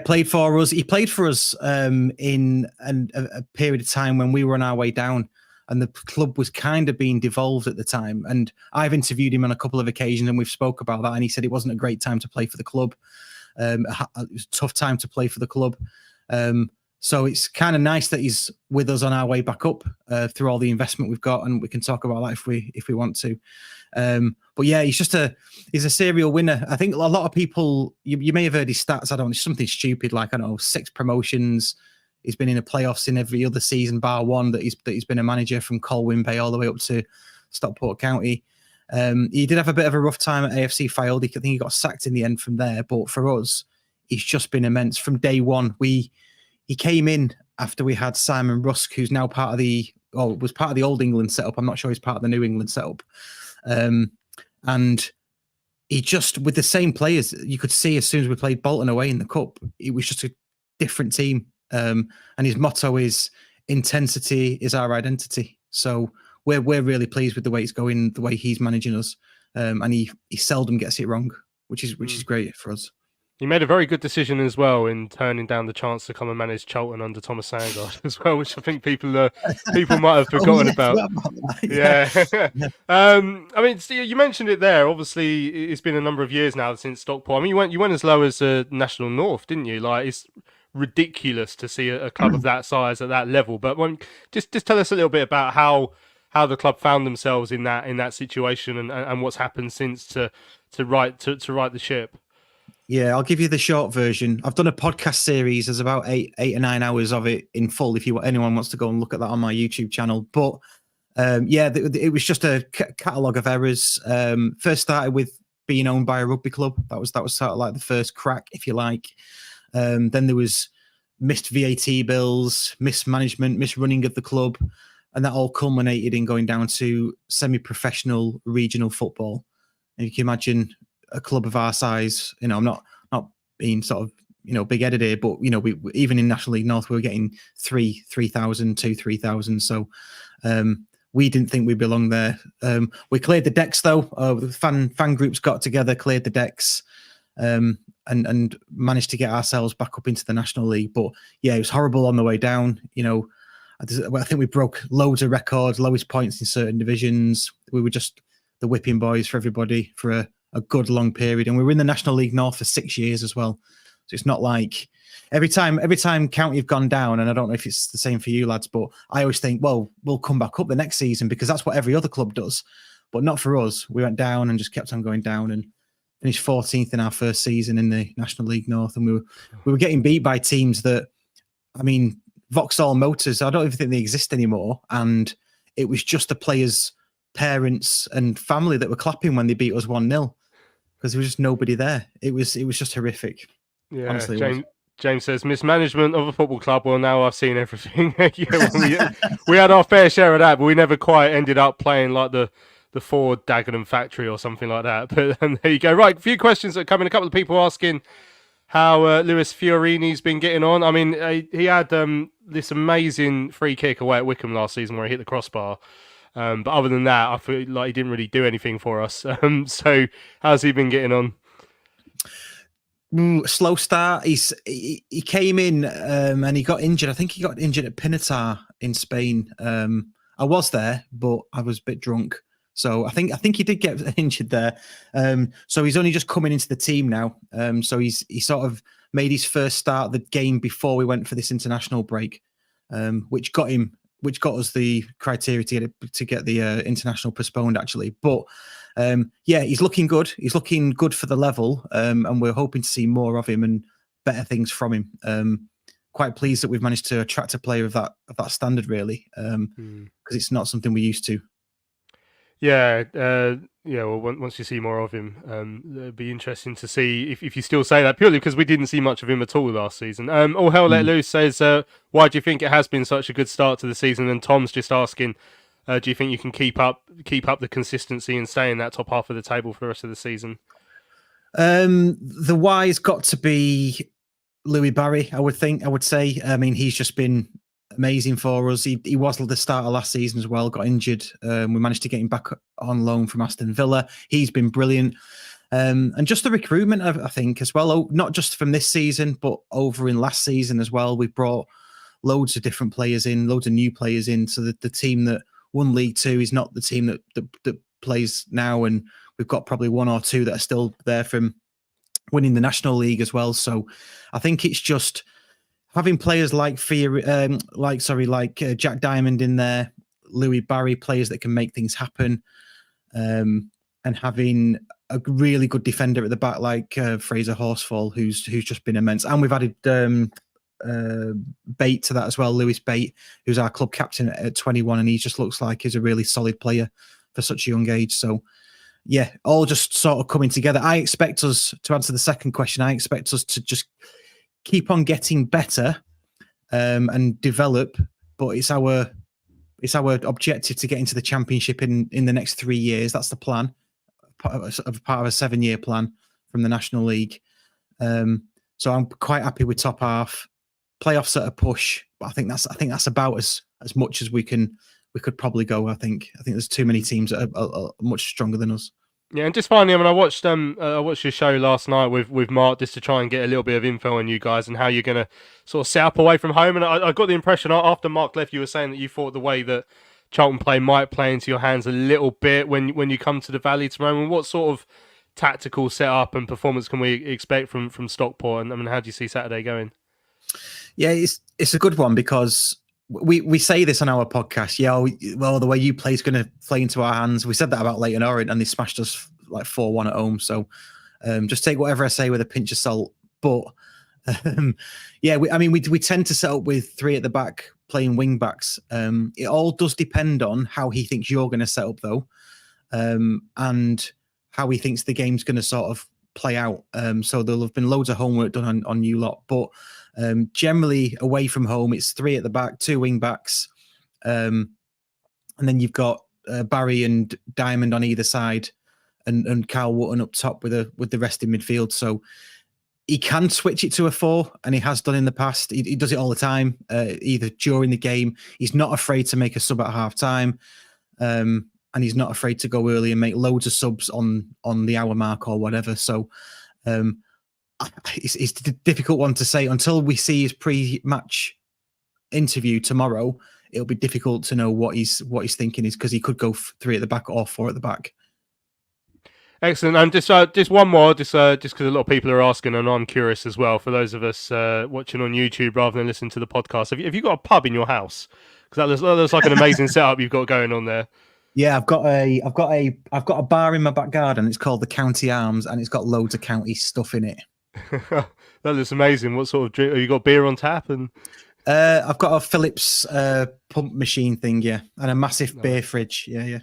Played for us. He played for us in a period of time when we were on our way down, and the club was kind of being devolved at the time. And I've interviewed him on a couple of occasions, and we've spoke about that. And he said it wasn't a great time to play for the club. It was a tough time to play for the club. So it's kind of nice that he's with us on our way back up through all the investment we've got, and we can talk about that if we want to. But yeah, he's a serial winner. I think a lot of people, you may have heard his stats. I don't know, something stupid like, I don't know, 6 promotions. He's been in the playoffs in every other season, bar one, that he's been a manager, from Colwyn Bay all the way up to Stockport County. He did have a bit of a rough time at AFC Fylde. I think he got sacked in the end from there. But for us, he's just been immense from day one. He came in after we had Simon Rusk, who's now was part of the Old England setup. I'm not sure he's part of the New England setup. And he just, with the same players, you could see as soon as we played Bolton away in the Cup, it was just a different team. And his motto is, intensity is our identity. So we're really pleased with the way it's going, the way he's managing us. And he seldom gets it wrong, which is great for us. He made a very good decision as well in turning down the chance to come and manage Charlton under Thomas Sandgaard as well, which I think people might have forgotten about. Yeah. I mean, you mentioned it there. Obviously, it's been a number of years now since Stockport. I mean, you went as low as National North, didn't you? Like, it's ridiculous to see a club of that size at that level. But just tell us a little bit about how the club found themselves in that situation and what's happened since to right the ship. Yeah, I'll give you the short version. I've done a podcast series. There's about 8 or 9 hours of it in full. If anyone wants to go and look at that on my YouTube channel. But it was just a catalogue of errors. First started with being owned by a rugby club. That was sort of like the first crack, if you like. Then there was missed VAT bills, mismanagement, misrunning of the club, and that all culminated in going down to semi-professional regional football. And you can imagine a club of our size, I'm not being sort of, big-headed here, but, we even in National League North, we were getting 3,000, 2,000-3,000. So we didn't think we belonged there. We cleared the decks, though. The fan groups got together, cleared the decks, and managed to get ourselves back up into the National League. But, yeah, it was horrible on the way down. I think we broke loads of records, lowest points in certain divisions. We were just the whipping boys for everybody for a good long period, and we were in the National League North for 6 years as well. So it's not like every time County have gone down, and I don't know if it's the same for you lads, but I always think, well, we'll come back up the next season because that's what every other club does. But not for us. We went down and just kept on going down and finished 14th in our first season in the National League North, and we were getting beat by teams that, I mean, Vauxhall Motors, I don't even think they exist anymore, and it was just the players' parents and family that were clapping when they beat us 1-0. Because there was just nobody there. It was just horrific. Yeah, honestly, James says mismanagement of a football club. Well, now I've seen everything. we had our fair share of that, but we never quite ended up playing like the Ford Dagenham factory or something like that. But there you go. Right, a few questions that come in. A couple of people asking how Lewis Fiorini's been getting on. I mean, he had this amazing free kick away at Wycombe last season where he hit the crossbar. But other than that, I feel like he didn't really do anything for us. So how's he been getting on? Slow start. He came in and he got injured. I think he got injured at Pinatar in Spain. I was there, but I was a bit drunk. So I think he did get injured there. So he's only just coming into the team now. So he sort of made his first start of the game before we went for this international break, which got us the criteria to get the international postponed, actually. But he's looking good. He's looking good for the level, and we're hoping to see more of him and better things from him. Quite pleased that we've managed to attract a player of that standard, really, because it's not something we're used to. Yeah, well, once you see more of him, it'll be interesting to see if you still say that, purely because we didn't see much of him at all last season. All Hell Let Loose says, why do you think it has been such a good start to the season? And Tom's just asking, do you think you can keep up the consistency and stay in that top half of the table for the rest of the season? The why's got to be Louis Barry, I would say. I mean, he's just been amazing for us. He was the starter last season as well, got injured. We managed to get him back on loan from Aston Villa. He's been brilliant. And just the recruitment, I think, as well, not just from this season, but over in last season as well. We've brought loads of different players in, loads of new players in, so that the team that won League Two is not the team that plays now. And we've got probably one or two that are still there from winning the National League as well. So I think it's just having players like Jack Diamond in there, Louis Barry, players that can make things happen, and having a really good defender at the back like Fraser Horsfall, who's just been immense. And we've added Bate to that as well, Lewis Bate, who's our club captain at 21, and he just looks like he's a really solid player for such a young age. So yeah, all just sort of coming together. I expect us, to answer the second question, I expect us to just keep on getting better and develop, but it's our objective to get into the Championship in the next 3 years. That's the plan, part of a 7-year plan from the National League. So I'm quite happy with top half. Playoffs at a push, but I think that's about as much as we could probably go. I think there's too many teams that are much stronger than us. Yeah, and just finally, I mean, I watched your show last night with Mark just to try and get a little bit of info on you guys and how you're going to sort of set up away from home. And I got the impression after Mark left, you were saying that you thought the way that Charlton play might play into your hands a little bit when you come to the Valley tomorrow. And what sort of tactical setup and performance can we expect from Stockport? And I mean, how do you see Saturday going? Yeah, it's a good one because we say this on our podcast. Yeah, the way you play is going to play into our hands. We said that about Leyton Orient, and they smashed us like 4-1 at home. So just take whatever I say with a pinch of salt. But yeah, we tend to set up with 3 at the back playing wing backs. It all does depend on how he thinks you're going to set up, though, and how he thinks the game's going to sort of play out. So there'll have been loads of homework done on you lot, but generally away from home, it's 3 at the back, 2 wing backs, and then you've got Barry and Diamond on either side, and Carl Wotton up top with the rest in midfield. So he can switch it to a 4, and he has done in the past. He does it all the time, either during the game. He's not afraid to make a sub at half time, and he's not afraid to go early and make loads of subs on the hour mark or whatever. So it's a difficult one to say. Until we see his pre-match interview tomorrow, it'll be difficult to know what he's thinking is, because he could go 3 at the back or 4 at the back. Excellent. And just one more, just because a lot of people are asking, and I'm curious as well. For those of us watching on YouTube rather than listening to the podcast, have you got a pub in your house? Because that looks like an amazing setup you've got going on there. Yeah, I've got a bar in my back garden. It's called the County Arms, and it's got loads of county stuff in it. That looks amazing. What sort of drink? Have you got beer on tap? And I've got a Philips pump machine thing, yeah, and a massive beer fridge. Yeah.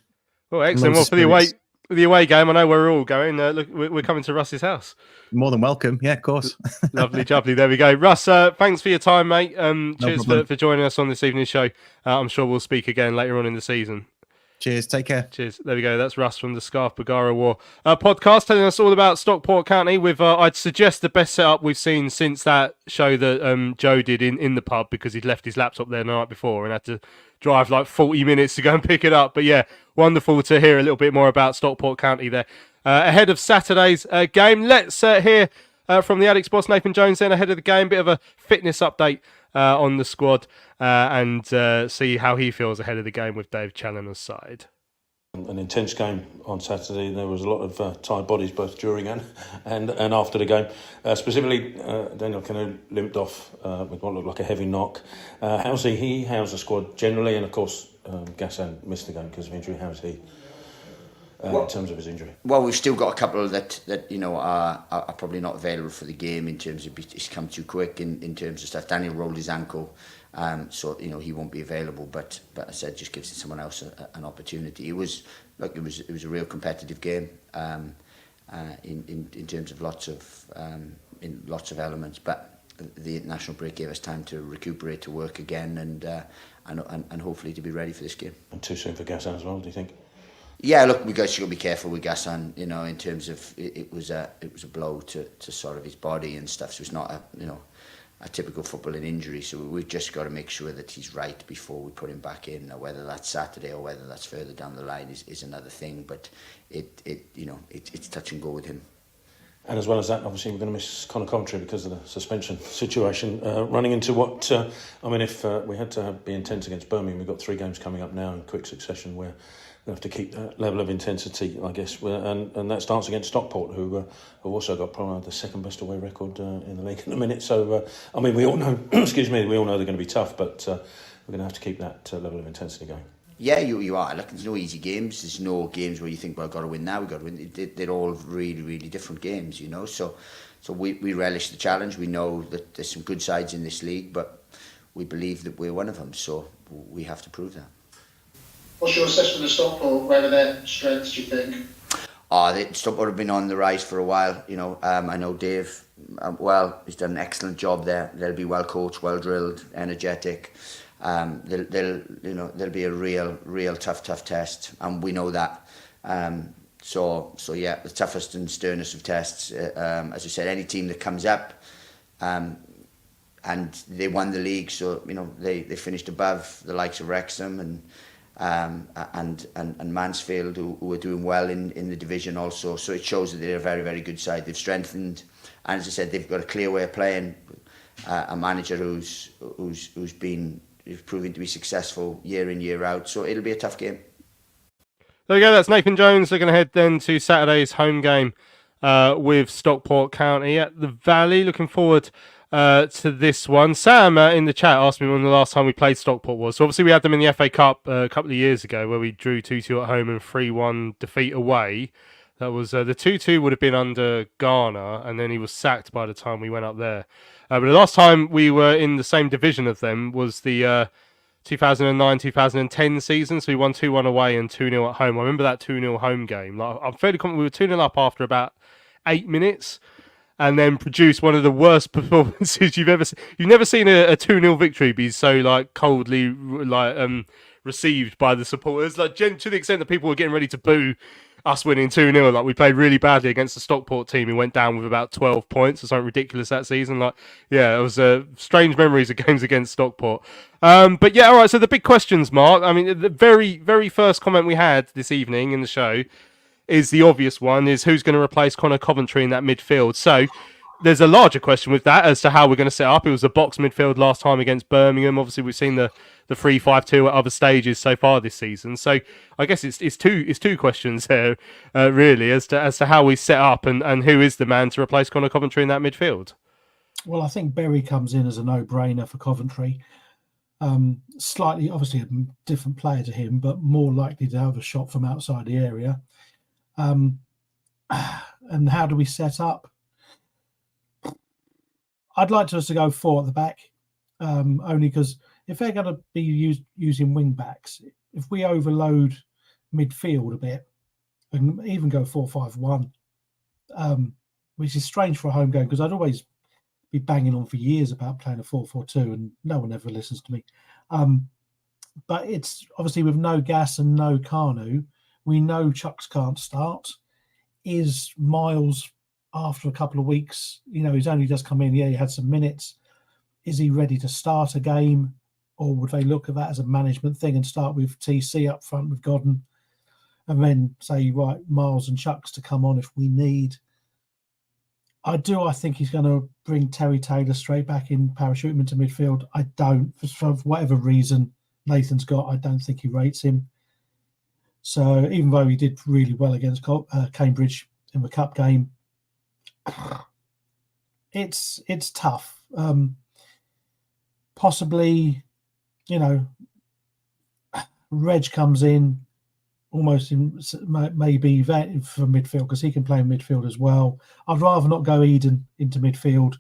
Oh, excellent. Well, for the away game, I know where we're all going. Look, we're coming to Russ's house. More than welcome. Yeah, of course. Lovely, jubbly. There we go. Russ, thanks for your time, mate. Cheers for joining us on this evening's show. I'm sure we'll speak again later on in the season. Cheers. Take care. Cheers. There we go. That's Russ from the Scarf Bagara War podcast, telling us all about Stockport County with, I'd suggest, the best setup we've seen since that show that Joe did in the pub, because he'd left his laptop there the night before and had to drive like 40 minutes to go and pick it up. But yeah, wonderful to hear a little bit more about Stockport County there. Ahead of Saturday's game, let's hear from the Addicks boss, Nathan Jones, then ahead of the game, bit of a fitness update on the squad and see how he feels ahead of the game with Dave Challoner's side. An intense game on Saturday. There was a lot of tired bodies both during and after the game. Specifically, Daniel Canoe limped off with what looked like a heavy knock. How's he? How's the squad generally? And of course, Gassan missed the game because of injury. How's he in terms of his injury? Well, we've still got a couple that are probably not available for the game in terms of it's come too quick in terms of stuff. Daniel rolled his ankle. So he won't be available, but I said just gives someone else an opportunity. It was a real competitive game in terms of lots of elements. But the international break gave us time to recuperate, to work again, and hopefully to be ready for this game. And too soon for Gassan as well, do you think? Yeah, look, we got to be careful with Gassan. In terms of it was a blow to sort of his body and stuff. So it's not a typical footballing injury, so we've just got to make sure that he's right before we put him back in. Now, whether that's Saturday or whether that's further down the line is another thing, but it's touch and go with him. And as well as that, obviously we're going to miss Conor Coventry because of the suspension situation. Running into what if we had to be intense against Birmingham, we've got 3 games coming up now in quick succession where have to keep that level of intensity, I guess, and that starts against Stockport, who have also got probably the second best away record in the league at the minute. So, I mean, we all know, excuse me, we all know they're going to be tough, but we're going to have to keep that level of intensity going. Yeah, you are. Look, there's no easy games. There's no games where you think, well, I've got to win now, we've got to win. They're all really, really different games, you know. So we relish the challenge. We know that there's some good sides in this league, but we believe that we're one of them. So we have to prove that. What's your assessment of Stockport? Where are their strengths, do you think? Stockport have been on the rise for a while. You know, I know Dave, he's done an excellent job there. They'll be well coached, well drilled, energetic. They'll be a real tough test, and we know that. So yeah, the toughest and sternest of tests. As I said, any team that comes up, and they won the league, so you know they finished above the likes of Wrexham and Mansfield, who are doing well in the division also. So it shows that they're a very, very good side. They've strengthened, and as I said, they've got a clear way of playing. A manager who's proving to be successful year in, year out. So it'll be a tough game. There we go. That's Nathan Jones. They're going to head then to Saturday's home game with Stockport County at the Valley. Looking forward to this one. Sam in the chat asked me when the last time we played Stockport was. So obviously we had them in the FA Cup a couple of years ago where we drew 2-2 at home and 3-1 defeat away. That was the 2-2 would have been under Garner, and then he was sacked by the time we went up there. But the last time we were in the same division of them was the 2009-2010 season. So we won 2-1 away and 2-0 at home. I remember that 2-0 home game. Like, I'm fairly confident we were 2-0 up after about 8 minutes, and then produced one of the worst performances you've ever seen. You've never seen a 2-0 victory be so like coldly received by the supporters, like to the extent that people were getting ready to boo us winning 2-0. Like, we played really badly against the Stockport team who went down with about 12 points or something ridiculous that season. Like, yeah, it was strange memories of games against Stockport. But yeah, all right, so the big questions, Mark. I mean, the very, very first comment we had this evening in the show is the obvious one, is who's going to replace Connor Coventry in that midfield. So there's a larger question with that as to how we're going to set up. It was a box midfield last time against Birmingham. Obviously, we've seen the 3-5-2 at other stages so far this season. So I guess it's two questions there, really, as to how we set up and who is the man to replace Connor Coventry in that midfield. Well, I think Berry comes in as a no-brainer for Coventry. Slightly, obviously, a different player to him, but more likely to have a shot from outside the area. And how do we set up? I'd like us to go 4 at the back, only because if they're going to be using wing backs, if we overload midfield a bit and even go 4-5-1, which is strange for a home game, because I'd always be banging on for years about playing a 4-4-2 and no one ever listens to me. But it's obviously with no Gas and no Carnu, we know Chucks can't start. Is Miles, after a couple of weeks, he's only just come in, he had some minutes. Is he ready to start a game? Or would they look at that as a management thing and start with TC up front with Godden and then say, right, Miles and Chucks to come on if we need? I think he's going to bring Terry Taylor straight back in, parachute him into midfield. I don't. For whatever reason Nathan's got, I don't think he rates him. So even though he did really well against Cambridge in the cup game, it's tough. Possibly, Reg comes in almost maybe for midfield because he can play in midfield as well. I'd rather not go Eden into midfield.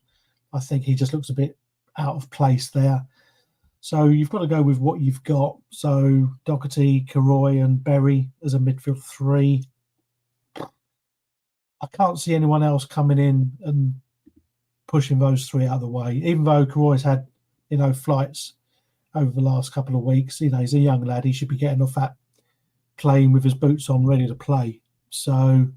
I think he just looks a bit out of place there. So you've got to go with what you've got. So Doherty, Karoy and Berry as a midfield 3. I can't see anyone else coming in and pushing those 3 out of the way, even though Karoy's had, flights over the last couple of weeks. He's a young lad. He should be getting off that plane with his boots on, ready to play. So,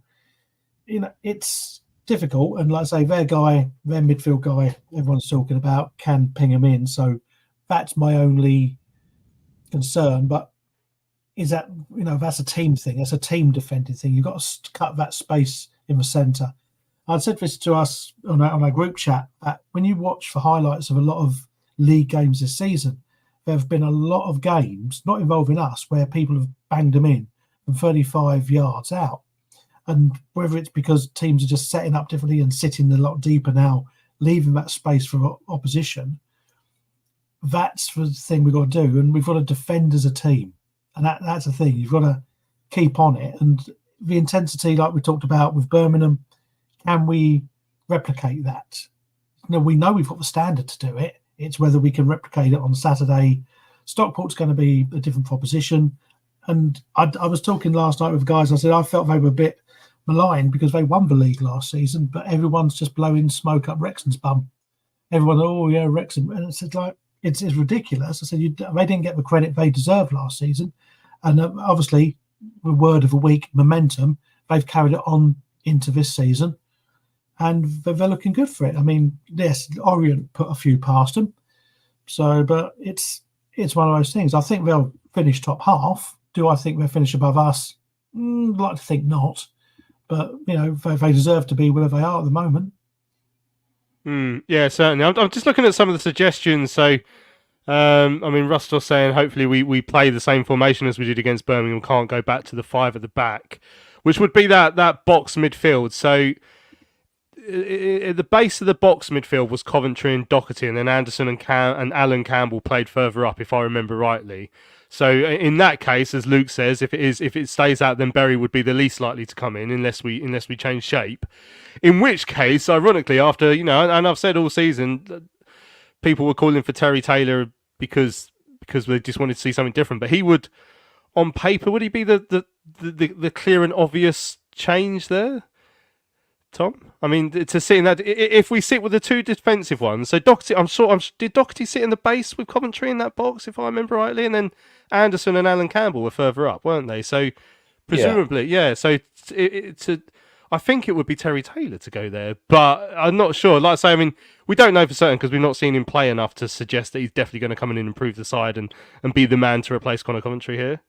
it's difficult. And like I say, their midfield guy, everyone's talking about, can ping him in. So that's my only concern. But is that, that's a team thing. That's a team defending thing. You've got to cut that space in the centre. I'd said this to us on our group chat, that when you watch for highlights of a lot of league games this season, there have been a lot of games, not involving us, where people have banged them in. from 35 yards out. And whether it's because teams are just setting up differently and sitting a lot deeper now, leaving that space for opposition, that's the thing we've got to do. And we've got to defend as a team. And that's the thing. You've got to keep on it. And the intensity, like we talked about with Birmingham, can we replicate that? We know we've got the standard to do it. It's whether we can replicate it on Saturday. Stockport's going to be a different proposition. And I was talking last night with guys. I said I felt they were a bit maligned because they won the league last season, but everyone's just blowing smoke up Wrexham's bum. Everyone, oh yeah, Wrexham, and it's like it's ridiculous. I said they didn't get the credit they deserved last season, and obviously, the word of the week, momentum. They've carried it on into this season, and they're looking good for it. I mean, yes, Orient put a few past them, but it's one of those things. I think they'll finish top half. Do I think they'll finish above us? I'd like to think not. But, they deserve to be where they are at the moment. Yeah, certainly. I'm just looking at some of the suggestions. So, Rustos saying hopefully we play the same formation as we did against Birmingham, can't go back to the 5 at the back, which would be that box midfield. So, at the base of the box midfield was Coventry and Doherty, and then Anderson and Alan Campbell played further up, if I remember rightly. So in that case, as Luke says, if it stays out, then Berry would be the least likely to come in unless we change shape. In which case, ironically, after and I've said all season, people were calling for Terry Taylor because they just wanted to see something different. But he would, on paper, would he be the clear and obvious change there? Tom, I mean, to sit in that, if we sit with the 2 defensive ones, so Doherty, did Doherty sit in the base with Coventry in that box, if I remember rightly, and then Anderson and Alan Campbell were further up, weren't they? So presumably, yeah. So I think it would be Terry Taylor to go there, but I'm not sure. Like I say, I mean, we don't know for certain because we've not seen him play enough to suggest that he's definitely going to come in and improve the side and be the man to replace Connor Coventry here.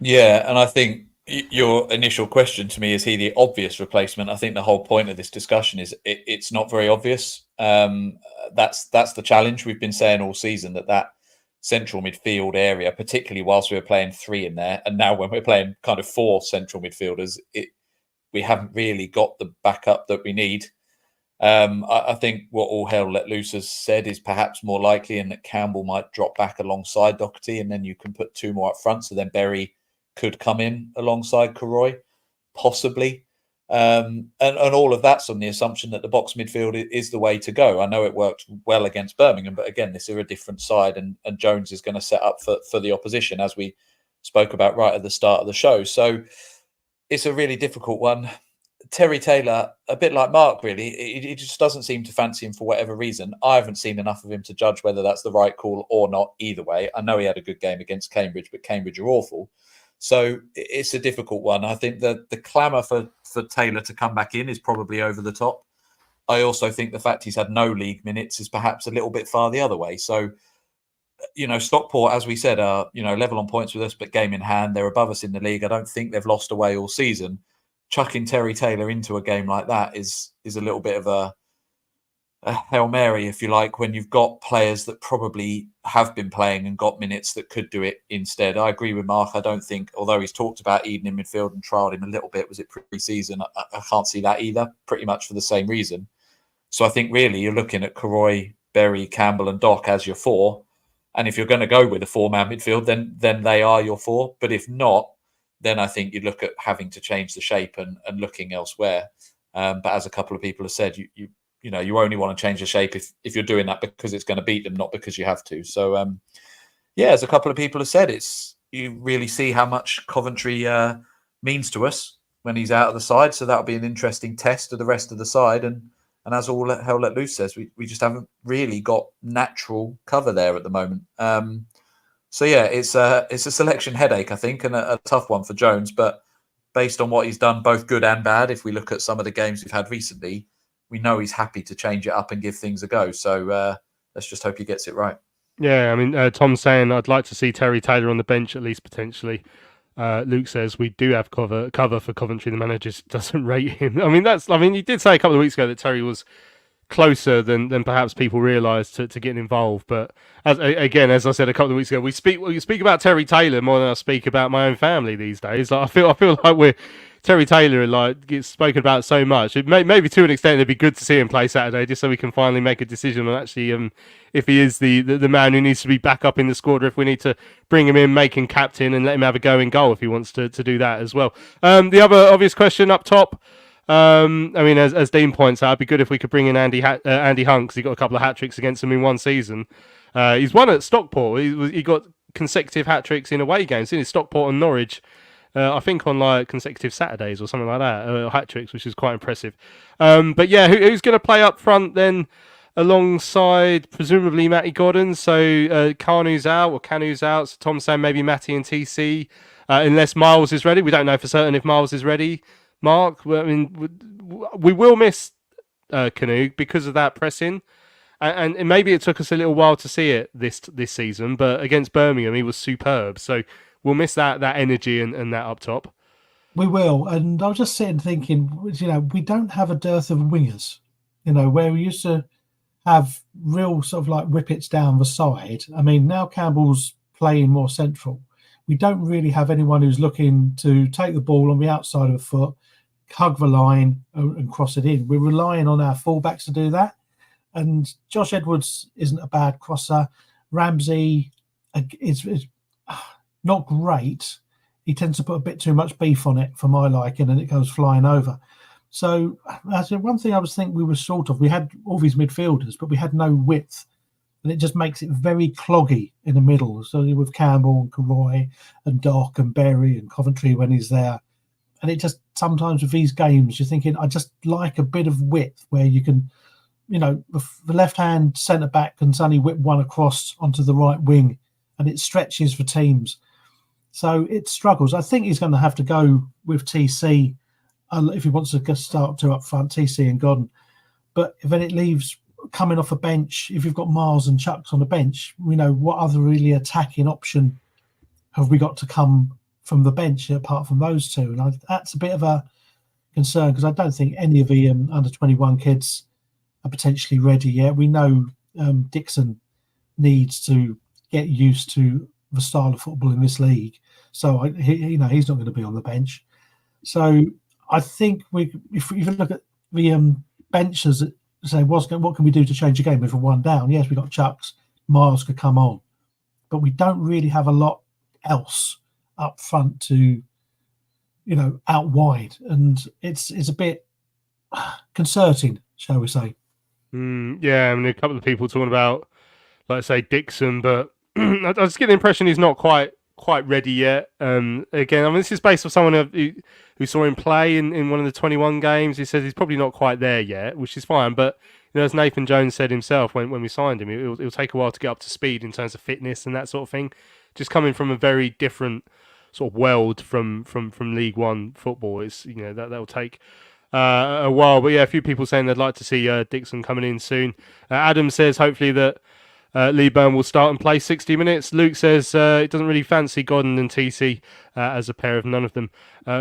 Yeah, and I think your initial question to me, is he the obvious replacement? I think the whole point of this discussion is it's not very obvious. That's the challenge. We've been saying all season that central midfield area, particularly whilst we were playing 3 in there, and now when we're playing kind of 4 central midfielders, we haven't really got the backup that we need. I think what All Hell Let Loose has said is perhaps more likely, and that Campbell might drop back alongside Doherty, and then you can put 2 more up front, so then Berry could come in alongside Karoy, possibly. And all of that's on the assumption that the box midfield is the way to go. I know it worked well against Birmingham, but again, this is a different side, and Jones is going to set up for the opposition, as we spoke about right at the start of the show. So it's a really difficult one. Terry Taylor, a bit like Mark, really, he just doesn't seem to fancy him for whatever reason. I haven't seen enough of him to judge whether that's the right call or not either way. I know he had a good game against Cambridge, but Cambridge are awful. So it's a difficult one. I think that the clamour for Taylor to come back in is probably over the top. I also think the fact he's had no league minutes is perhaps a little bit far the other way. So, Stockport, as we said, are, level on points with us, but game in hand. They're above us in the league. I don't think they've lost away all season. Chucking Terry Taylor into a game like that is a little bit of a Hail Mary, if you like, when you've got players that probably have been playing and got minutes that could do it instead. I agree with Mark. I don't think, although he's talked about Eden in midfield and trialled him a little bit, was it pre-season? I can't see that either, pretty much for the same reason. So I think really you're looking at Karoy, Berry, Campbell and Doc as your 4. And if you're going to go with a 4-man midfield, then they are your 4. But if not, then I think you look at having to change the shape and looking elsewhere. But as a couple of people have said, you only want to change the shape if you're doing that because it's going to beat them, not because you have to. So, as a couple of people have said, you really see how much Coventry means to us when he's out of the side. So that'll be an interesting test of the rest of the side. And as All Hell Let Loose says, we just haven't really got natural cover there at the moment. It's a selection headache, I think, and a tough one for Jones. But based on what he's done, both good and bad, if we look at some of the games we've had recently, we know he's happy to change it up and give things a go. So let's just hope he gets it right. Yeah, I mean, Tom's saying I'd like to see Terry Taylor on the bench at least potentially. Luke says we do have cover for Coventry. The manager just doesn't rate him. I mean, he did say a couple of weeks ago that Terry was closer than perhaps people realise to getting involved. But as I said a couple of weeks ago, we speak about Terry Taylor more than I speak about my own family these days. Like, I feel like Terry Taylor like gets spoken about so much. Maybe to an extent it'd be good to see him play Saturday, just so we can finally make a decision on actually if he is the man who needs to be back up in the squad, or if we need to bring him in, make him captain, and let him have a go in goal if he wants to do that as well. The other obvious question up top. I mean, as Dean points out, it'd be good if we could bring in Andy Hunt, because he got a couple of hat tricks against him in one season. He's won at Stockport. He got consecutive hat tricks in away games in Stockport and Norwich. I think on like consecutive Saturdays or something like that, hat tricks, which is quite impressive. But yeah, who's going to play up front then, alongside presumably Matty Gordon? So Canu's out. So Tom's saying maybe Matty and TC, unless Miles is ready. We don't know for certain if Miles is ready. Mark, I mean, we will miss Canu because of that pressing, and maybe it took us a little while to see it this season, but against Birmingham he was superb. So we'll miss that energy and that up top. We will, and I was just sitting thinking, we don't have a dearth of wingers, where we used to have real sort of like whippets down the side. I mean, now Campbell's playing more central. We don't really have anyone who's looking to take the ball on the outside of the foot, hug the line and cross it in. We're relying on our fullbacks to do that. And Josh Edwards isn't a bad crosser. Ramsey is not great. He tends to put a bit too much beef on it for my liking, and it goes flying over. So that's one thing I was thinking we were short of. We had all these midfielders, but we had no width. And it just makes it very cloggy in the middle. So with Campbell and Carroy and Doc and Berry and Coventry when he's there. And it just, sometimes with these games, you're thinking, I just like a bit of width where you can, the left-hand centre-back can suddenly whip one across onto the right wing, and it stretches for teams. So it struggles. I think he's going to have to go with TC if he wants to start two up front, TC and Godden. But then it leaves coming off a bench. If you've got Miles and Chucks on the bench, what other really attacking option have we got to come from the bench apart from those two? And that's a bit of a concern, because I don't think any of the under 21 kids are potentially ready yet. We know Dixon needs to get used to the style of football in this league, so he's not going to be on the bench. So I think if you look at the bench as say, what can we do to change the game if we're one down? Yes, we got Chucks, Miles could come on, but we don't really have a lot else up front to, out wide, and it's a bit concerning, shall we say? Yeah, I mean, a couple of people talking about, like, say, Dixon, but I just get the impression he's not quite ready yet. Again, I mean, this is based on someone who saw him play in one of the 21 games. He says he's probably not quite there yet, which is fine. But as Nathan Jones said himself when we signed him, it'll take a while to get up to speed in terms of fitness and that sort of thing. Just coming from a very different sort of world from League One football, is that'll take a while. But yeah, a few people saying they'd like to see Dixon coming in soon. Adam says hopefully that Lee Byrne will start and play 60 minutes. Luke says it doesn't really fancy Godden and TC as a pair of none of them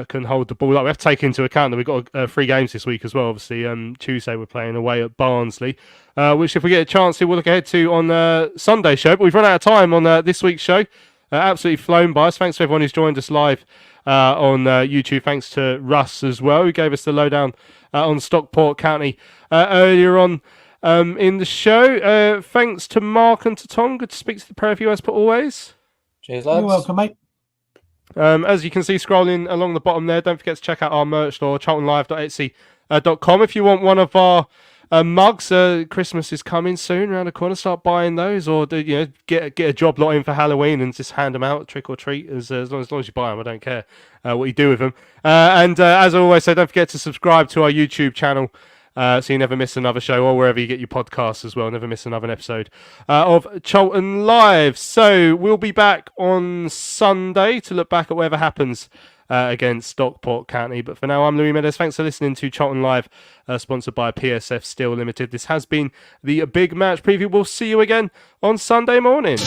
can hold the ball up. We have to take into account that we've got 3 games this week as well. Obviously, Tuesday we're playing away at Barnsley, which if we get a chance to, we'll look ahead to on Sunday's show. But we've run out of time on this week's show. Absolutely flown by us. Thanks to everyone who's joined us live on YouTube. Thanks to Russ as well, who gave us the lowdown on Stockport County earlier on in the show. Thanks to Mark and to Tom. Good to speak to the pair of you as per always. Cheers, lads. You're welcome, mate. As you can see scrolling along the bottom there, don't forget to check out our merch store, charltonlive.etsy.com. If you want one of our mugs, Christmas is coming soon around the corner. Start buying those, or get a job lot in for Halloween and just hand them out, trick or treat. As long as you buy them, I don't care what you do with them. And as I always say, don't forget to subscribe to our YouTube channel, so you never miss another show, or wherever you get your podcasts as well. Never miss another episode of Charlton Live. So we'll be back on Sunday to look back at whatever happens against Stockport County. But for now, I'm Louis Meadows. Thanks for listening to Charlton Live, sponsored by PSF Steel Limited. This has been the Big Match Preview. We'll see you again on Sunday morning.